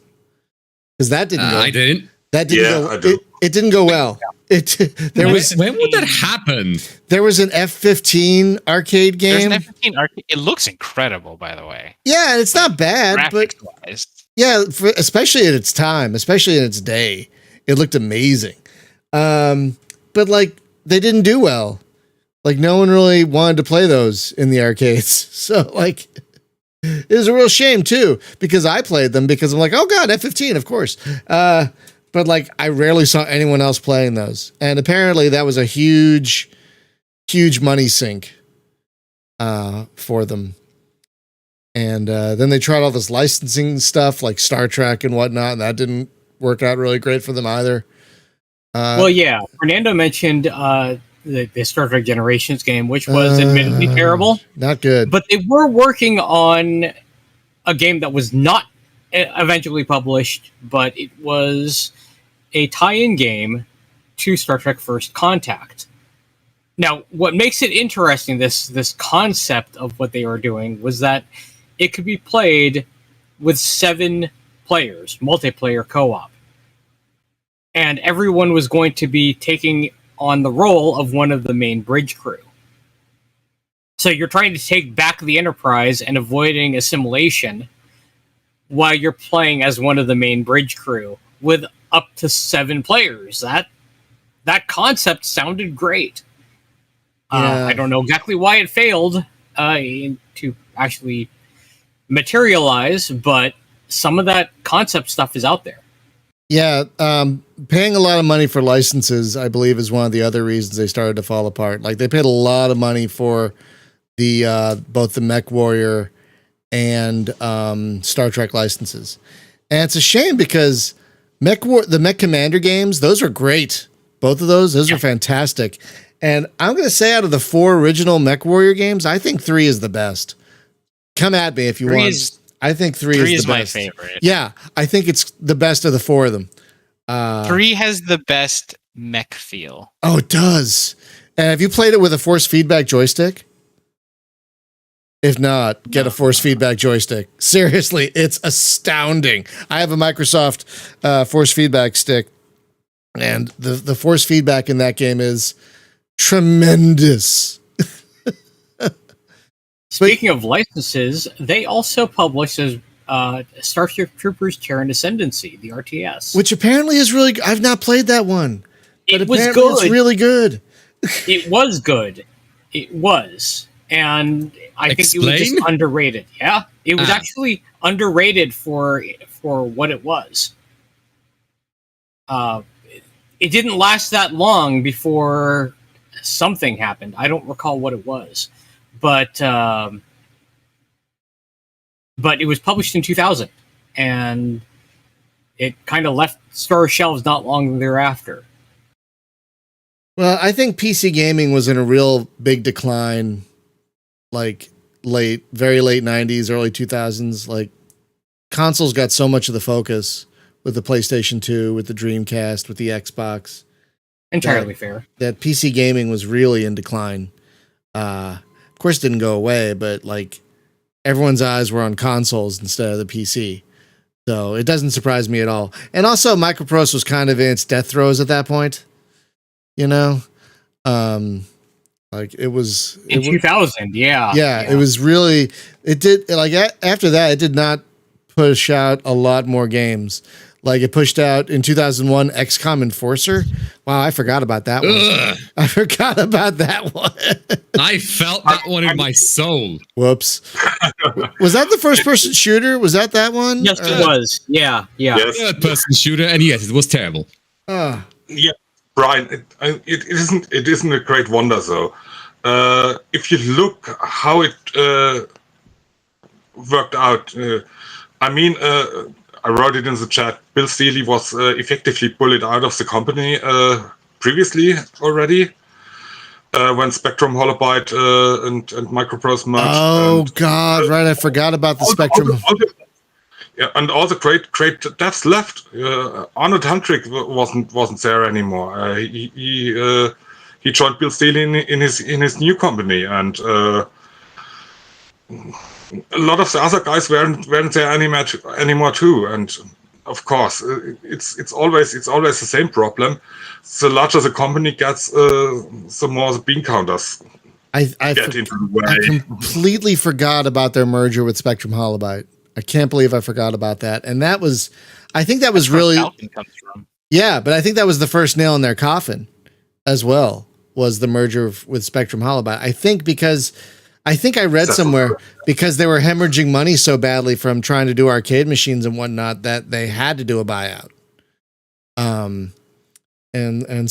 B: Because that didn't go.
G: I didn't.
B: That didn't go. I do. It didn't go well. When
G: would that happen?
B: There was an F-15 arcade game.
C: There's an F-15 arcade. It looks incredible, by the way.
B: Yeah, it's not bad, but yeah, especially at its time, especially in its day, it looked amazing. But like, they didn't do well. Like, no one really wanted to play those in the arcades. So like, it was a real shame too, because I played them because I'm like, oh God, F-15, of course. But like, I rarely saw anyone else playing those. And apparently that was a huge, huge money sink for them. And then they tried all this licensing stuff like Star Trek and whatnot, and that didn't work out really great for them either.
H: Well, yeah, Fernando mentioned the Star Trek Generations game, which was admittedly terrible.
B: Not good.
H: But they were working on a game that was not eventually published, but it was a tie-in game to Star Trek First Contact. Now, what makes it interesting, this concept of what they were doing, was that it could be played with 7 players, multiplayer co-op. And everyone was going to be taking on the role of one of the main bridge crew. So you're trying to take back the Enterprise and avoiding assimilation while you're playing as one of the main bridge crew with up to 7 players. That concept sounded great. I don't know exactly why it failed to actually materialize, but some of that concept stuff is out there.
B: Yeah, paying a lot of money for licenses, I believe, is one of the other reasons they started to fall apart. Like, they paid a lot of money for the both the Mech Warrior and Star Trek licenses, and it's a shame because the Mech Commander games, those are great. Both of those are fantastic. And I'm going to say, out of the 4 original Mech Warrior games, I think 3 is the best. Come at me if you want. I think 3 is the best.
C: My favorite.
B: Yeah, I think it's the best of the 4 of them.
C: 3 has the best mech feel.
B: Oh, it does. And have you played it with a force feedback joystick? If not, get a force feedback joystick. Seriously, it's astounding. I have a Microsoft force feedback stick, and the force feedback in that game is tremendous.
H: Speaking of licenses, they also published Starship Troopers Terror and Ascendancy, the RTS.
B: Which apparently is really good. I've not played that one. But
H: it was
B: apparently
H: good.
B: It's really good.
H: It was good. It was. And I think it was just underrated. Yeah. It was actually underrated for what it was. It didn't last that long before something happened. I don't recall what it was, but it was published in 2000, and it kind of left store shelves not long thereafter.
B: Well, I think PC gaming was in a real big decline, like very late 90s, early 2000s. Like, consoles got so much of the focus with the PlayStation 2, with the Dreamcast, with the Xbox.
H: Entirely fair.
B: That PC gaming was really in decline. Of course, it didn't go away, but like everyone's eyes were on consoles instead of the PC. So it doesn't surprise me at all. And also, MicroProse was kind of in its death throes at that point. You know, like it was
H: in 2000. Yeah.
B: It was really. It did like after that. It did not push out a lot more games. Like it pushed out in 2001 XCOM Enforcer. Wow, I forgot about that one.
G: Ugh.
B: I forgot about that one.
G: I felt that one in my soul.
B: Whoops. Was that the first person shooter? Was that one?
H: Yes, it was. Yeah.
E: Yes.
G: Third person shooter, and yes, it was terrible.
E: Yeah, Brian, it isn't a great wonder though. If you look how it worked out, I wrote it in the chat. Bill Steely was effectively bullied out of the company previously already when Spectrum Holobyte and MicroProse merged.
B: Oh God! Right, I forgot about the Spectrum.
E: And all the great devs left. Arnold Hendrick wasn't there anymore. He joined Bill Steely in his new company, and a lot of the other guys weren't there anymore too. And of course, it's always the same problem. The larger the company gets, the more the bean counters get into the way.
B: I completely forgot about their merger with Spectrum Holobyte. I can't believe I forgot about that. And I think that was really,
C: Falcon comes from.
B: yeah, but I think that was the first nail in their coffin as well, was the merger with Spectrum Holobyte. I think I read somewhere because they were hemorrhaging money so badly from trying to do arcade machines and whatnot that they had to do a buyout. And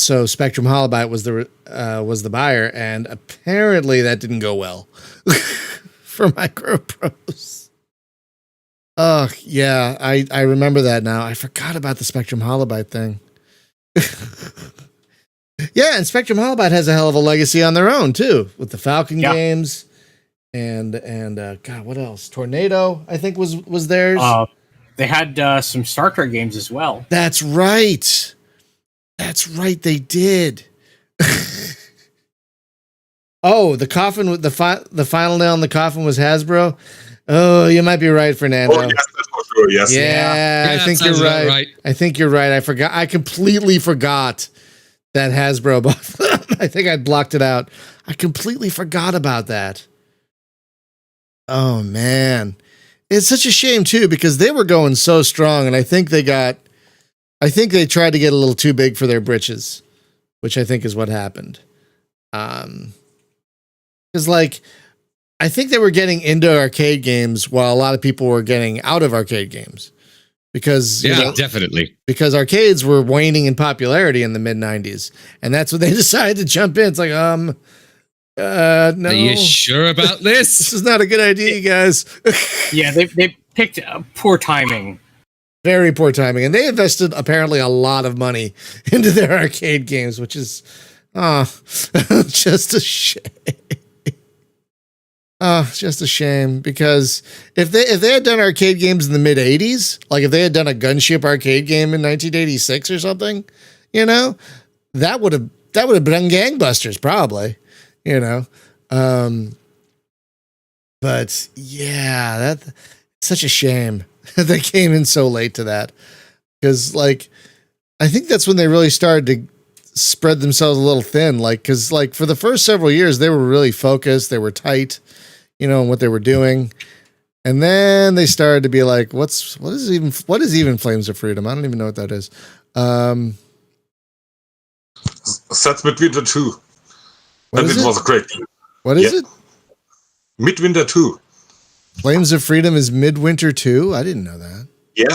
B: so Spectrum Holobyte was the buyer, and apparently that didn't go well for MicroProse. Oh yeah, I remember that now. I forgot about the Spectrum Holobyte thing. Yeah, and Spectrum Holobyte has a hell of a legacy on their own too, with the Falcon games, and God, what else? Tornado, I think was theirs.
H: They had some Star Trek games as well.
B: That's right. They did. Oh, the coffin, the final nail in the coffin was Hasbro. Oh, you might be right, Fernando.
E: Oh, yes, that's for sure. Yes.
B: Yeah, I think you're right. I think you're right. I completely forgot that Hasbro bought them. I think I blocked it out. I completely forgot about that. Oh man, it's such a shame too, because they were going so strong, and I think they tried to get a little too big for their britches, which I think is what happened. Because like, I think they were getting into arcade games while a lot of people were getting out of arcade games, because
G: definitely,
B: because arcades were waning in popularity in the mid 90s, and that's when they decided to jump in. It's like, no,
G: are you sure about this?
B: This is not a good idea, you guys.
H: Yeah, they picked poor timing.
B: Very poor timing, and they invested apparently a lot of money into their arcade games, which is just a shame. Just a shame, because if they had done arcade games in the mid 80s, like if they had done a gunship arcade game in 1986 or something, you know, that would have been gangbusters probably, you know. But yeah, that's such a shame they came in so late to that, because like I think that's when they really started to spread themselves a little thin, like, because like for the first several years they were really focused, they were tight, you know, in what they were doing, and then they started to be like, what is even Flames of Freedom? I don't even know what that is.
E: That's Midwinter 2. And it was a great game.
B: What is it?
E: Midwinter 2.
B: Flames of Freedom is Midwinter 2? I didn't know that.
E: Yeah.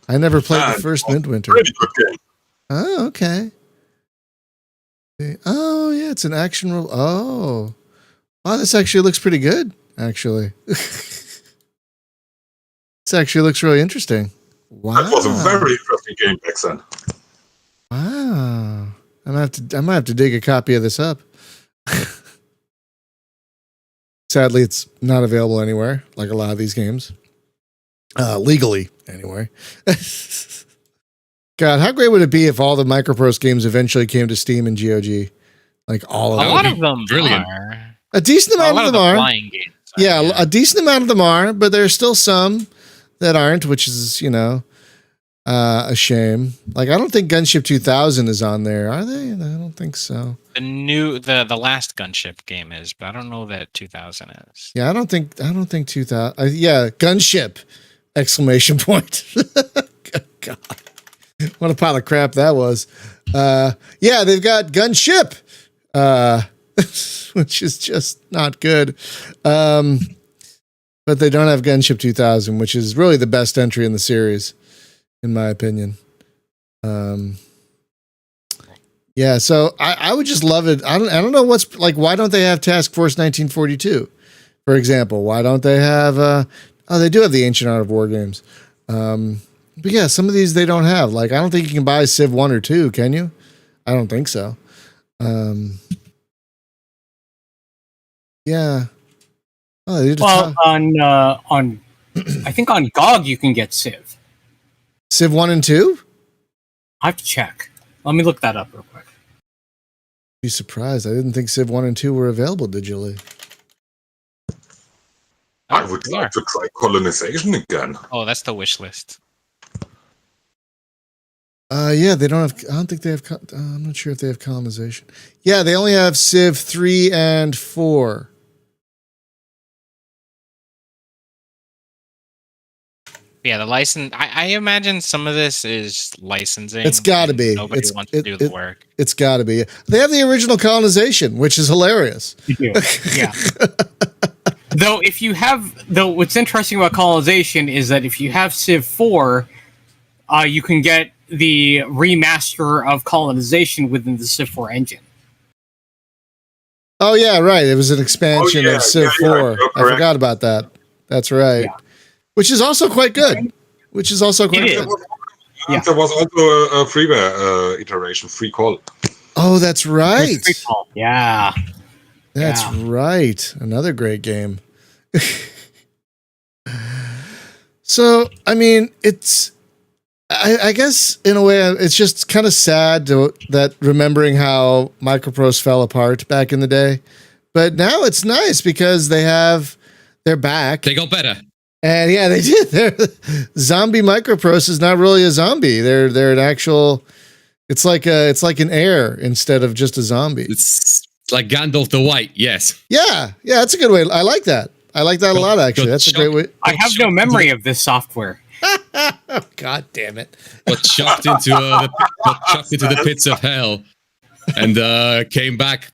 B: I never played the first Midwinter.
E: Pretty good game.
B: Oh, okay. Oh yeah, it's an action roll. Oh, wow, this actually looks pretty good. Actually, this actually looks really interesting. Wow,
E: That was a very interesting game back then.
B: Wow, I might have to dig a copy of this up. Sadly, it's not available anywhere, like a lot of these games. Legally, anyway. God, how great would it be if all the MicroProse games eventually came to Steam and GOG? Like all of
C: A
B: them.
C: lot of them
G: brilliant.
C: are.
B: A decent
C: A
B: amount
C: lot
B: of
C: of
B: them
C: the
B: are.
C: flying games.
B: Yeah, a decent amount of them are, but there's still some that aren't, which is, a shame. Like, I don't think Gunship 2000 is on there, are they? I don't think so.
C: The last Gunship game is, but I don't know that 2000 is.
B: Yeah, I don't think 2000. Yeah, Gunship! Exclamation point. God, what a pile of crap that was. Yeah, they've got Gunship, which is just not good. But they don't have Gunship 2000, which is really the best entry in the series, in my opinion. Yeah, so I would just love it. I don't know what's like. Why don't they have Task Force 1942, for example? Why don't they have? They do have the Ancient Art of War games. But yeah, some of these they don't have. Like, I don't think you can buy Civ 1 or 2, can you? I don't think so. Yeah. Oh, they did
H: on I think on GOG you can get Civ.
B: Civ 1 and 2?
H: I have to check. Let me look that up real quick.
B: Be surprised. I didn't think Civ 1 and 2 were available digitally.
E: I would like to try colonization again.
C: Oh, that's the wish list.
B: Yeah, they don't have. I don't think they have. I'm not sure if they have colonization. Yeah, they only have Civ 3 and 4.
C: Yeah, the license. I imagine some of this is licensing.
B: It's got to be.
C: Nobody wants to do the work.
B: It's got to be. They have the original colonization, which is hilarious.
H: You do. Yeah. Though what's interesting about colonization is that if you have Civ 4, you can get the remaster of colonization within the Civ 4 engine.
B: Oh yeah, right. It was an expansion of Civ 4. I
E: correct.
B: forgot about that. That's right. Yeah. Which is also quite good.
H: It
B: is.
E: There was also a freeware iteration, Free Call.
B: Oh, that's right.
H: Yeah.
B: That's right. Another great game. So, I mean, I guess in a way, it's just kind of sad that remembering how MicroProse fell apart back in the day. But now it's nice because they're back.
G: They got better.
B: And yeah, they did. Zombie MicroProse is not really a zombie. They're an actual. It's like an heir instead of just a zombie.
G: It's like Gandalf the White. Yes.
B: Yeah, that's a good way. I like that. I like that a lot. Actually, that's a great way.
H: I have no memory of this software.
B: God damn it!
G: Got chucked into the pits of hell, and came back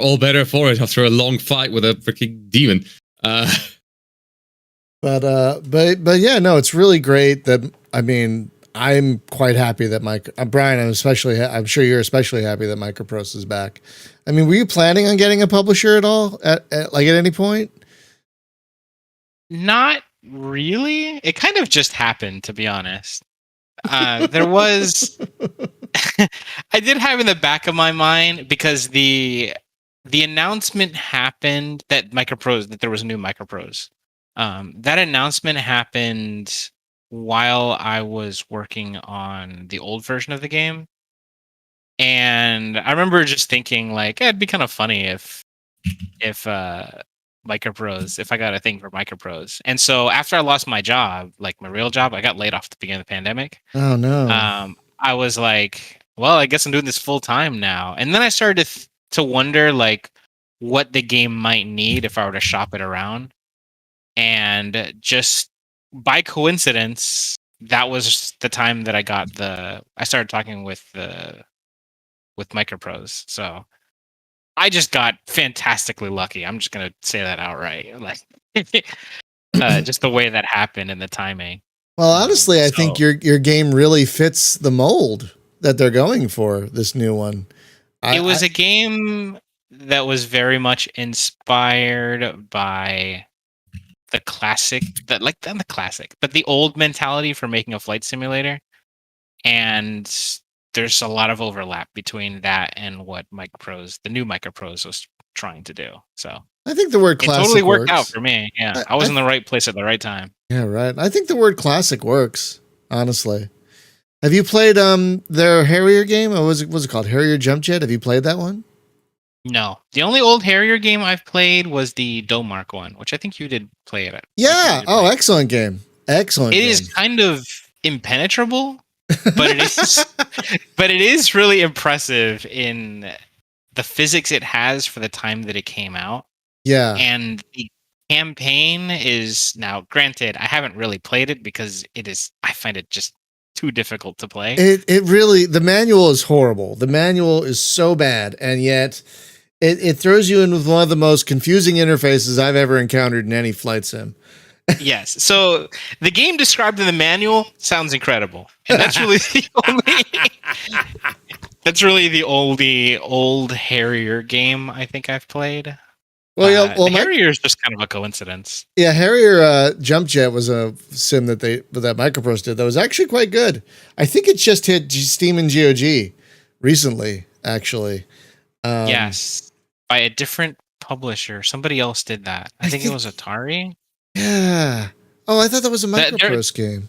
G: all better for it after a long fight with a freaking demon.
B: But yeah, no, it's really great that, I mean, I'm quite happy that Brian, I'm sure you're especially happy that MicroProse is back. I mean, were you planning on getting a publisher at all at any point?
C: Not really. It kind of just happened, to be honest. There was, I did have in the back of my mind, because the announcement happened that there was a new MicroProse. That announcement happened while I was working on the old version of the game. And I remember just thinking, like, it'd be kind of funny if MicroProse, if I got a thing for MicroProse. And so after I lost my job, like my real job, I got laid off at the beginning of the pandemic.
B: Oh, no.
C: I was like, well, I guess I'm doing this full time now. And then I started to wonder, like, what the game might need if I were to shop it around. And just by coincidence, that was the time that I started talking with MicroProse. So I just got fantastically lucky. I'm just gonna say that outright. Like, just the way that happened and the timing.
B: Well, honestly, I think your game really fits the mold that they're going for, this new one.
C: It was a game that was very much inspired by the classic, not the classic, but the old mentality for making a flight simulator. And there's a lot of overlap between that and what the new MicroProse was trying to do. So
B: I think the word
C: it
B: classic
C: totally worked
B: works.
C: out for me. Yeah, I was in the right place at the right time.
B: Yeah, right. I think the word classic works, honestly. Have you played their Harrier game? Or was it called? Harrier Jump Jet? Have you played that one?
C: No, the only old Harrier game I've played was the Domark one, which I think you did play it at.
B: Yeah. Oh, excellent game. Excellent
C: It
B: game.
C: is kind of impenetrable, but it is really impressive in the physics it has for the time that it came out.
B: Yeah.
C: And the campaign is, now granted, I haven't really played it because I find it just too difficult to play.
B: It really, the manual is horrible. The manual is so bad, and yet it throws you in with one of the most confusing interfaces I've ever encountered in any flight sim.
C: Yes. So the game described in the manual sounds incredible. And that's really the only old Harrier game I think I've played.
B: Well, yeah,
C: Harrier is just kind of a coincidence.
B: Yeah, Harrier Jump Jet was a sim that MicroProse did that was actually quite good. I think it just hit Steam and GOG recently, actually.
C: Yes, by a different publisher. Somebody else did that. I think it was Atari.
B: Yeah. Oh, I thought that was a MicroProse game.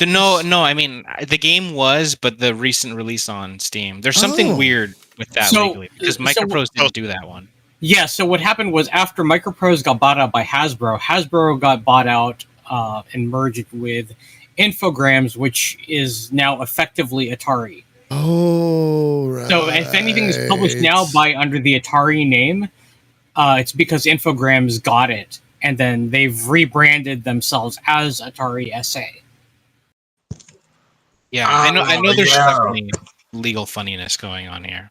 C: No. I mean, the game was, but the recent release on Steam. There's something weird with that legally because MicroProse didn't do that one.
H: Yeah, so what happened was after MicroProse got bought out by Hasbro got bought out and merged with Infogrames, which is now effectively Atari.
B: Oh, right.
H: So if anything is published now under the Atari name, it's because Infogrames got it, and then they've rebranded themselves as Atari SA.
C: Yeah, I know there's definitely legal funniness going on here.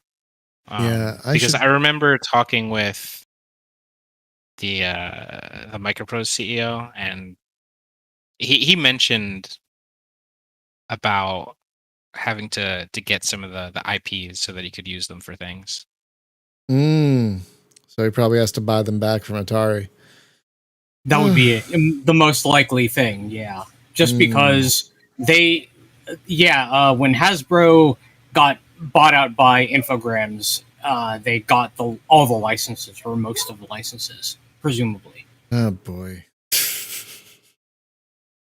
C: Because I remember talking with the MicroProse CEO, and he mentioned about having to get some of the IPs so that he could use them for things.
B: So he probably has to buy them back from Atari.
H: That would be the most likely thing, yeah. Just because when Hasbro got bought out by Infogrames, they got all the licenses, or most of the licenses, presumably.
B: Oh boy.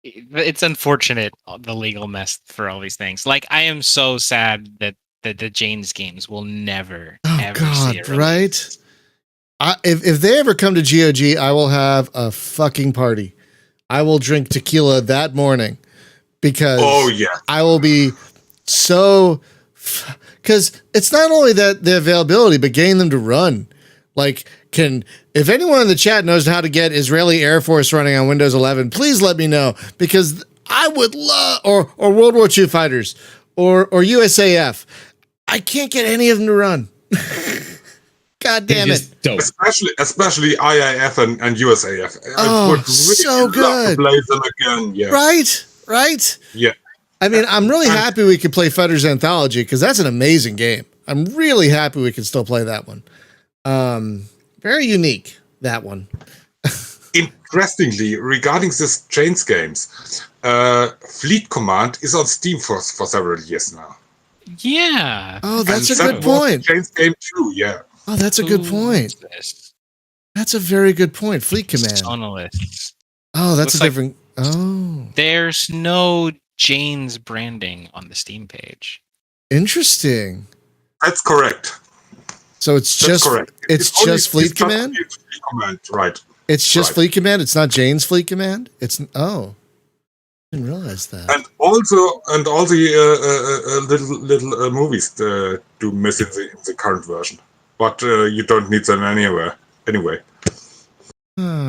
C: It's unfortunate, the legal mess for all these things. Like, I am so sad that the Jane's games will never ever see it released.
B: Right? If they ever come to GOG, I will have a fucking party. I will drink tequila that morning because I will be so... Because it's not only that the availability, but getting them to run. Like, if anyone in the chat knows how to get Israeli Air Force running on Windows 11, please let me know, because I would love, or World War II fighters, or USAF. I can't get any of them to run. God damn it!
E: Especially IIF and USAF.
B: Oh,
E: I would really
B: so good.
E: love to play them again. Yeah.
B: Right.
E: Yeah.
B: I mean, I'm really happy we could play Fighters Anthology, because that's an amazing game. I'm really happy we can still play that one. Very unique, that one.
E: Interestingly, regarding this Chains games, Fleet Command is on Steam for several years now.
C: Yeah.
B: Oh, that's a good point.
E: Chains game too, yeah.
B: Oh, that's a good point. That's a very good point. Fleet Command.
C: Sonolist.
B: Oh, that's a different... Oh.
C: There's no Jane's branding on the Steam page.
B: Interesting.
E: That's correct.
B: So it's
E: correct.
B: It's just Fleet Command?
E: Fleet Command, right.
B: It's just Fleet Command? It's not Jane's Fleet Command? I didn't realize that.
E: And all the little movies do miss in the current version. But you don't need them anyway.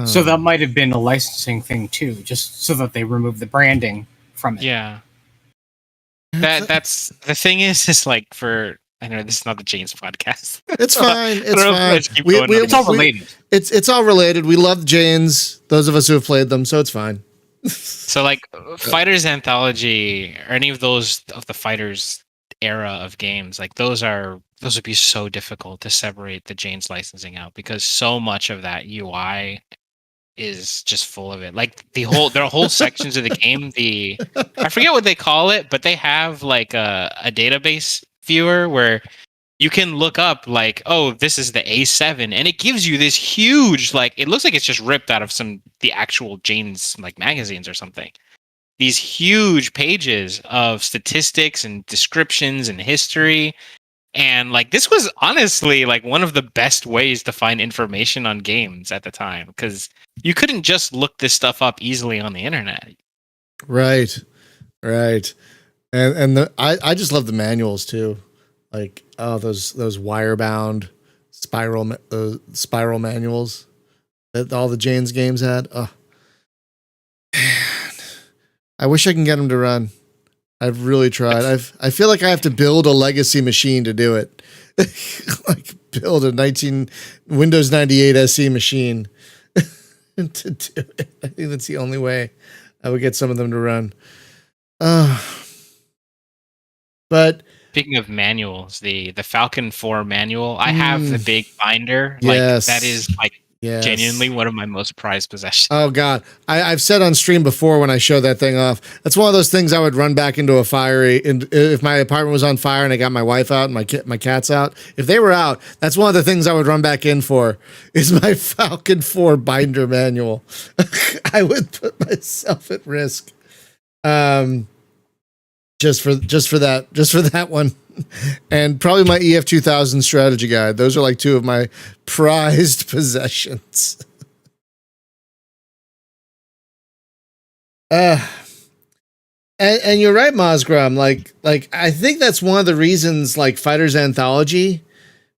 H: So that might have been a licensing thing too, just so that they remove the branding from it.
C: Yeah. That's the thing is like, for, I know this is not the Jane's podcast.
B: It's fine. It's fine.
H: It's all related.
B: It's all related. We love Janes, those of us who have played them, so it's fine.
C: So like Fighters Anthology, or any of those of the Fighters era of games, like those would be so difficult to separate the Jane's licensing out, because so much of that UI is just full of it. Like there are whole sections of the game. I forget what they call it, but they have like a database viewer where you can look up like, oh, this is the A7, and it gives you this huge, like, it looks like it's just ripped out of the actual Jane's like magazines or something. These huge pages of statistics and descriptions and history. And like, this was honestly like one of the best ways to find information on games at the time, because you couldn't just look this stuff up easily on the internet.
B: Right. And I just love the manuals too. Like, oh, those wire-bound spiral manuals that all the Jane's games had. Oh, man. I wish I can get them to run. I've really tried. I feel like I have to build a legacy machine to do it. Like build a Windows 98 SE machine to do it. I think that's the only way I would get some of them to run. But
C: speaking of manuals, the Falcon 4 manual, I have the big binder. Like,
B: yes.
C: that is like genuinely one of my most prized possessions.
B: Oh God, I've said on stream before when I show that thing off, that's one of those things I would run back into a fiery. And if my apartment was on fire and I got my wife out and my cats out, if they were out, that's one of the things I would run back in for, is my Falcon 4 binder manual. I would put myself at risk. Just for that one, and probably my EF 2000 strategy guide. Those are like two of my prized possessions. And you're right, Mosgrom. Like I think that's one of the reasons like Fighter's Anthology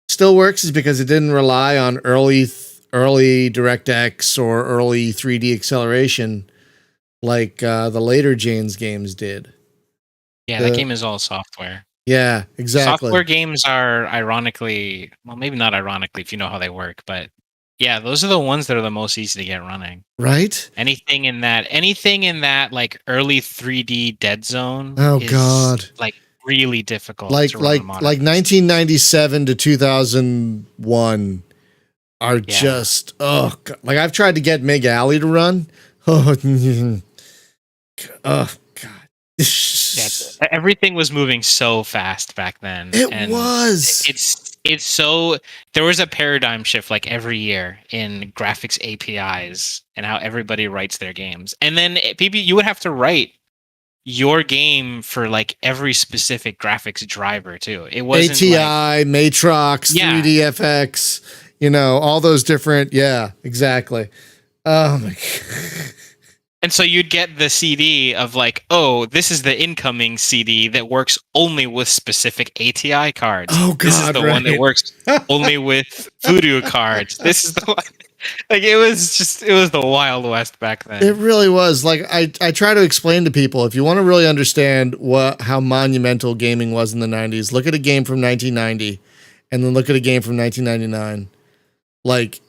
B: still works, is because it didn't rely on early DirectX or early 3D acceleration like the later Jane's games did.
C: Yeah, that game is all software.
B: Yeah, exactly.
C: Software games are ironically, well, maybe not ironically if you know how they work, but yeah, those are the ones that are the most easy to get running.
B: Right?
C: Anything in that like early 3D dead zone.
B: Oh
C: is,
B: God.
C: Like really difficult.
B: Like
C: to run on
B: 1997 to 2001 are just God. Like I've tried to get Mig Alley to run. Oh God.
C: Yeah, everything was moving so fast back then.
B: It was.
C: It's so, there was a paradigm shift like every year in graphics APIs and how everybody writes their games. And then you would have to write your game for like every specific graphics driver too. It wasn't
B: ATI, Matrox, 3DFX, all those different. Yeah, exactly. Oh my God.
C: And so you'd get the CD of like, oh, this is the incoming CD that works only with specific ATI cards.
B: Oh God,
C: this is the one that works only with Voodoo cards. This is the one. Like it was the Wild West back then.
B: It really was. Like I try to explain to people, if you want to really understand how monumental gaming was in the 90s, look at a game from 1990 and then look at a game from 1999. Like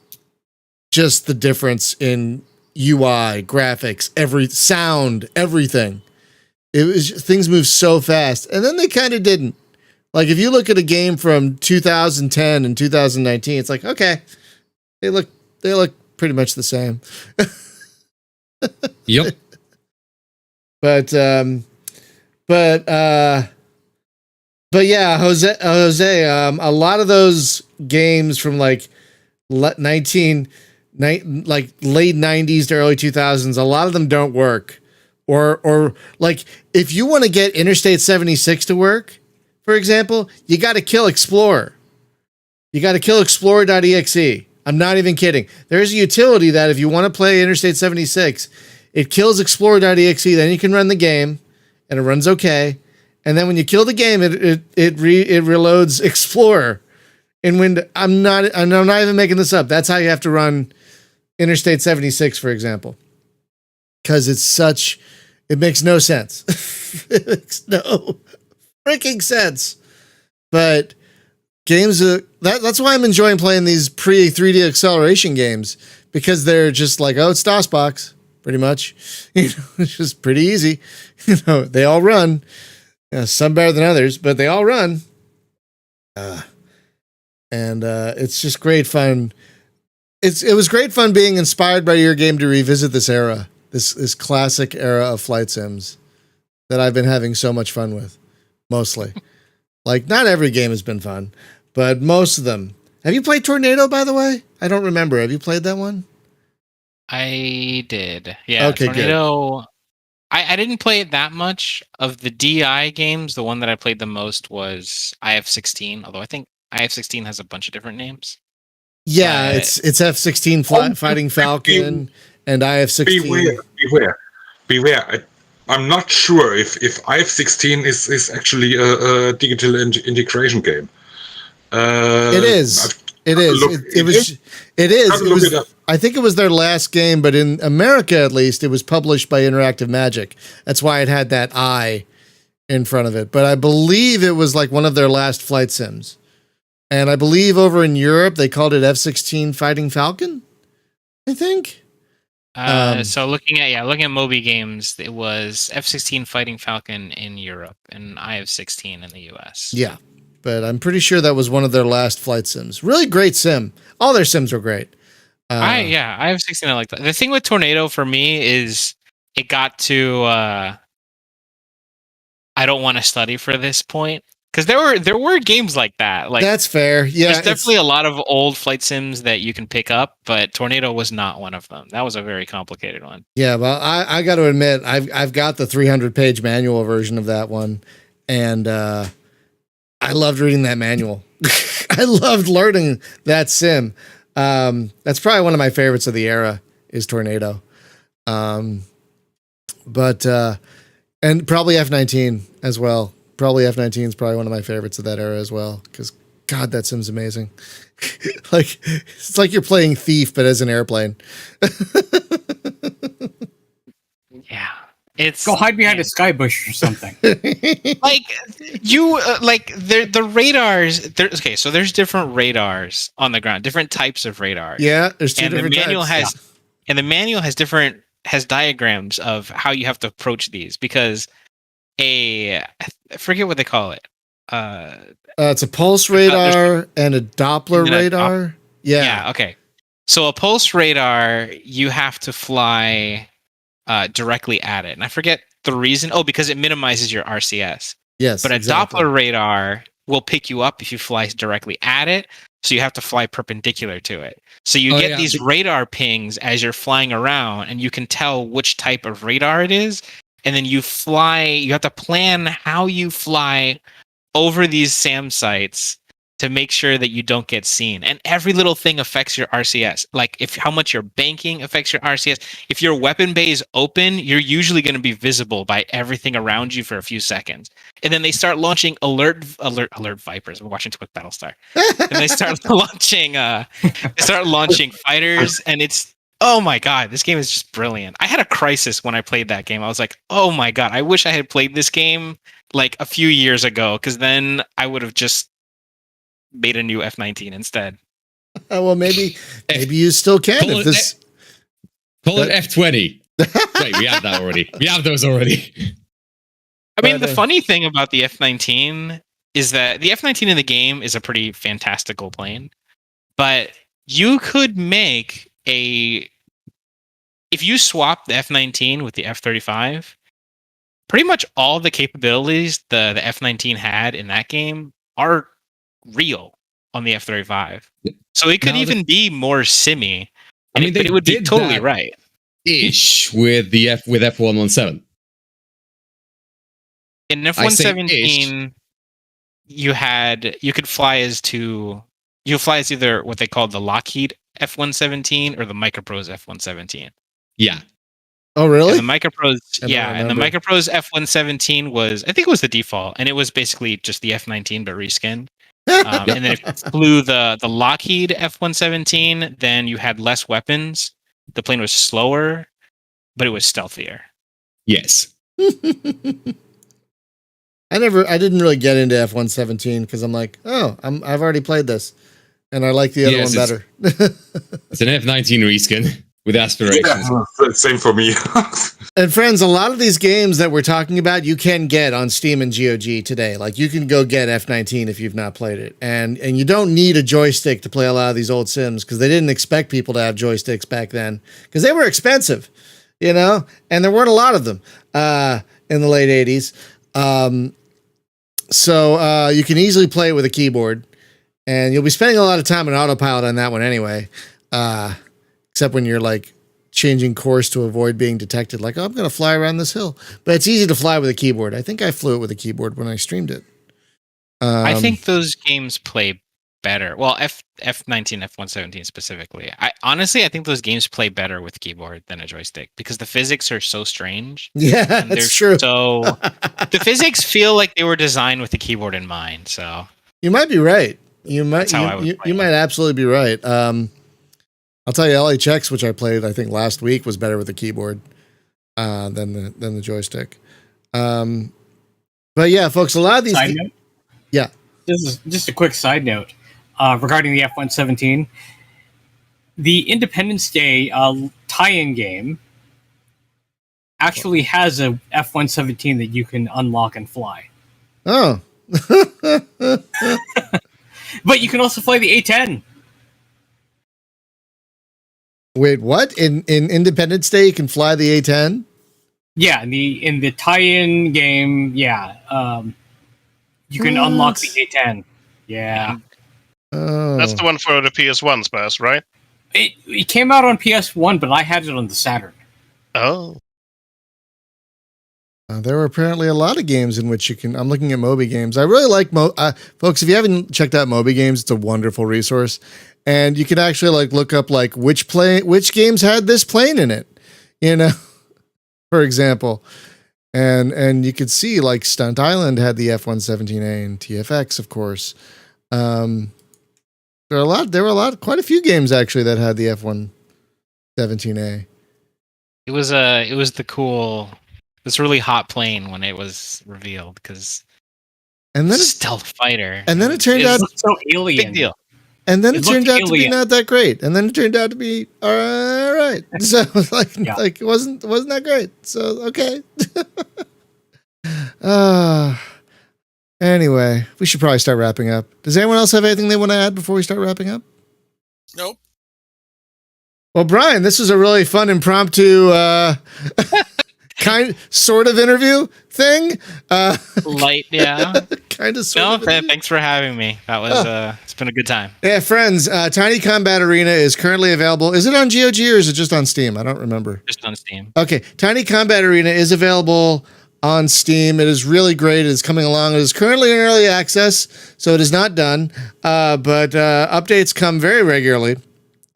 B: just the difference in UI, graphics, sound, everything. It was things moved so fast, and then they kind of didn't. Like if you look at a game from 2010 and 2019, it's like, okay, they look pretty much the same.
G: Yep.
B: But yeah, Jose, a lot of those games from like late 90s to early 2000s, a lot of them don't work. Or like if you want to get Interstate 76 to work, for example, you got to kill Explorer. You got to kill Explorer.exe. I'm not even kidding. There's a utility that if you want to play Interstate 76, it kills Explorer.exe, then you can run the game and it runs okay. And then when you kill the game, it reloads Explorer in Windows. I'm not even making this up. That's how you have to run Interstate 76, for example, because it makes no sense. It makes no freaking sense. But games, that's why I'm enjoying playing these pre-3D acceleration games, because they're just like, oh, it's DOSBox, pretty much. It's just pretty easy. They all run. Yeah, some better than others, but they all run. And it's just great fun. It was great fun being inspired by your game to revisit this era, this classic era of flight sims that I've been having so much fun with, mostly. Like, not every game has been fun, but most of them. Have you played Tornado, by the way? I don't remember. Have you played that one?
C: I did. Yeah.
B: Okay,
C: Tornado. I didn't play it that much. Of the DI games, the one that I played the most was IF-16, although I think IF-16 has a bunch of different names.
B: Yeah, it's F-16 Fighting Falcon and IF-16.
E: Beware. I'm not sure if IF-16 is actually a digital integration game.
B: It is. It is. It is. I think it was their last game, but in America, at least, it was published by Interactive Magic. That's why it had that I in front of it. But I believe it was like one of their last flight sims. And I believe over in Europe, they called it F-16 Fighting Falcon, I think.
C: So looking at Moby games, it was F-16 Fighting Falcon in Europe and IF-16 in the US.
B: Yeah, but I'm pretty sure that was one of their last flight sims. Really great sim. All their sims were great.
C: IF-16 I like that. The thing with Tornado for me is it got to I don't want to study for this point. Because there were games like that. Like,
B: that's fair. Yeah,
C: there's definitely a lot of old flight sims that you can pick up, but Tornado was not one of them. That was a very complicated one.
B: Yeah, well, I got to admit, I've got the 300-page manual version of that one, and I loved reading that manual. I loved learning that sim. That's probably one of my favorites of the era is Tornado. And probably F-19 as well. Probably F-19 is probably one of my favorites of that era as well, because God, that sim's amazing. Like, it's like you're playing Thief, but as an airplane.
C: Yeah, it's
H: go hide behind a sky bush or something.
C: Like you, the radars. Okay, so there's different radars on the ground, different types of radars.
B: Yeah, there's two different
C: types.
B: Yeah.
C: And the manual has diagrams of how you have to approach these because I forget what they call it.
B: It's a pulse radar and a Doppler radar.
C: Yeah. Okay. So a pulse radar, you have to fly directly at it, and I forget the reason. Oh, because it minimizes your RCS.
B: Yes.
C: But a Doppler radar will pick you up if you fly directly at it. So you have to fly perpendicular to it. So you get these radar pings as you're flying around, and you can tell which type of radar it is. And then you have to plan how you fly over these SAM sites to make sure that you don't get seen. And every little thing affects your RCS. Like how much you're banking affects your RCS. If your weapon bay is open, you're usually going to be visible by everything around you for a few seconds. And then they start launching alert Vipers. I'm watching too much Battlestar. And they start launching fighters, and it's, oh my God, this game is just brilliant. I had a crisis when I played that game. I was like, oh my God, I wish I had played this game like a few years ago, because then I would have just made a new F-19 instead.
B: Well, maybe you still can.
G: Call it F-20. Wait, we have that already. We have those already.
C: I mean, the funny thing about the F-19 is that the F-19 in the game is a pretty fantastical plane, but you could make if you swap the F-19 with the F-35, pretty much all the capabilities the F-19 had in that game are real on the F-35. So it could even be more simmy. But it would be totally right.
G: Ish with F-117.
C: In F-117, you could fly as either what they called the Lockheed F-117 or the MicroProse F-117.
G: Yeah.
B: Oh, really?
C: And the MicroProse F-117 was, I think it was the default, and it was basically just the F-19 but reskinned. And then if you flew the Lockheed F-117, then you had less weapons. The plane was slower, but it was stealthier.
G: Yes.
B: I didn't really get into F-117 because I'm like, I've already played this, and I like the other one better.
G: It's an F-19 reskin with aspirations.
E: Yeah, same for me.
B: And friends, a lot of these games that we're talking about, you can get on Steam and GOG today. Like you can go get F-19 if you've not played it. And you don't need a joystick to play a lot of these old Sims because they didn't expect people to have joysticks back then because they were expensive, you know, and there weren't a lot of them in the late 80s. So you can easily play it with a keyboard and you'll be spending a lot of time in autopilot on that one anyway. Except when you're like changing course to avoid being detected, like, oh, I'm going to fly around this hill. But it's easy to fly with a keyboard. I think I flew it with a keyboard when I streamed it.
C: I think those games play better. Well, F-19, F-117 specifically. I think those games play better with keyboard than a joystick because the physics are so strange.
B: Yeah, that's true.
C: So the physics feel like they were designed with the keyboard in mind. So
B: you might be right. You might absolutely be right. I'll tell you, LHX, which I played, I think last week, was better with the keyboard than the joystick. But yeah, folks, a lot of these.
H: Side note?
B: Yeah,
H: this is just a quick side note regarding the F-117. The Independence Day tie-in game actually has a F-117 that you can unlock and fly.
B: Oh,
H: but you can also fly the A-10.
B: Wait, what? In Independence Day, you can fly the A-10?
H: Yeah, in the tie-in game, yeah. You can unlock the A-10. Yeah.
B: Oh.
F: That's the one for the PS1 space, right?
H: It came out on PS1, but I had it on the Saturn.
F: Oh.
B: There were apparently a lot of games in which you can. I'm looking at Moby Games. I really like folks. If you haven't checked out Moby Games, it's a wonderful resource, and you can actually like look up like which games had this plane in it, you know, for example, and you could see like Stunt Island had the F-117A and TFX, of course. There were quite a few games actually that had the F-117A.
C: it was the cool. This really hot plane when it was revealed because
B: And then
C: stealth fighter.
B: And then it turned out
H: so alien.
C: Big deal.
B: And then it turned out to be
H: alien.
B: not that great. And then it turned out to be all right. So like it wasn't that great. So okay. Anyway, we should probably start wrapping up. Does anyone else have anything they want to add before we start wrapping up?
D: Nope.
B: Well, Brian, this was a really fun impromptu sort of interview thing.
C: Light, yeah.
B: Kind of sort of.
C: Thanks for having me. That was it's been a good time.
B: Yeah, friends, Tiny Combat Arena is currently available. Is it on GOG or is it just on Steam? I don't remember.
C: Just on Steam.
B: Okay, Tiny Combat Arena is available on Steam. It is really great. It is coming along. It is currently in early access, so it is not done. But updates come very regularly,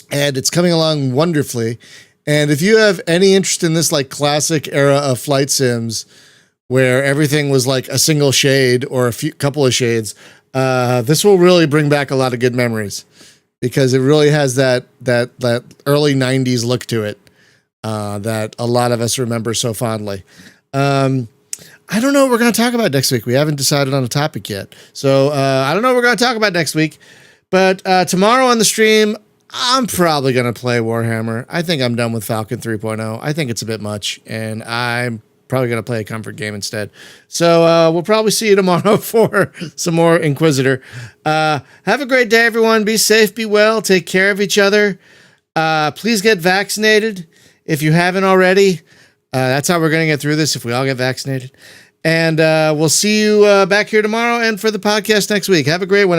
B: and it's coming along wonderfully. And if you have any interest in this like classic era of flight sims where everything was like a single shade or couple of shades, this will really bring back a lot of good memories because it really has that early 90s look to it that a lot of us remember so fondly. I don't know what we're going to talk about next week. We haven't decided on a topic yet. So I don't know what we're going to talk about next week. But tomorrow on the stream, I'm probably going to play Warhammer. I think I'm done with Falcon 3.0. I think it's a bit much, and I'm probably going to play a comfort game instead. So we'll probably see you tomorrow for some more Inquisitor. Have a great day, everyone. Be safe, be well, take care of each other. Please get vaccinated if you haven't already. That's how we're going to get through this, if we all get vaccinated. And we'll see you back here tomorrow and for the podcast next week. Have a great one.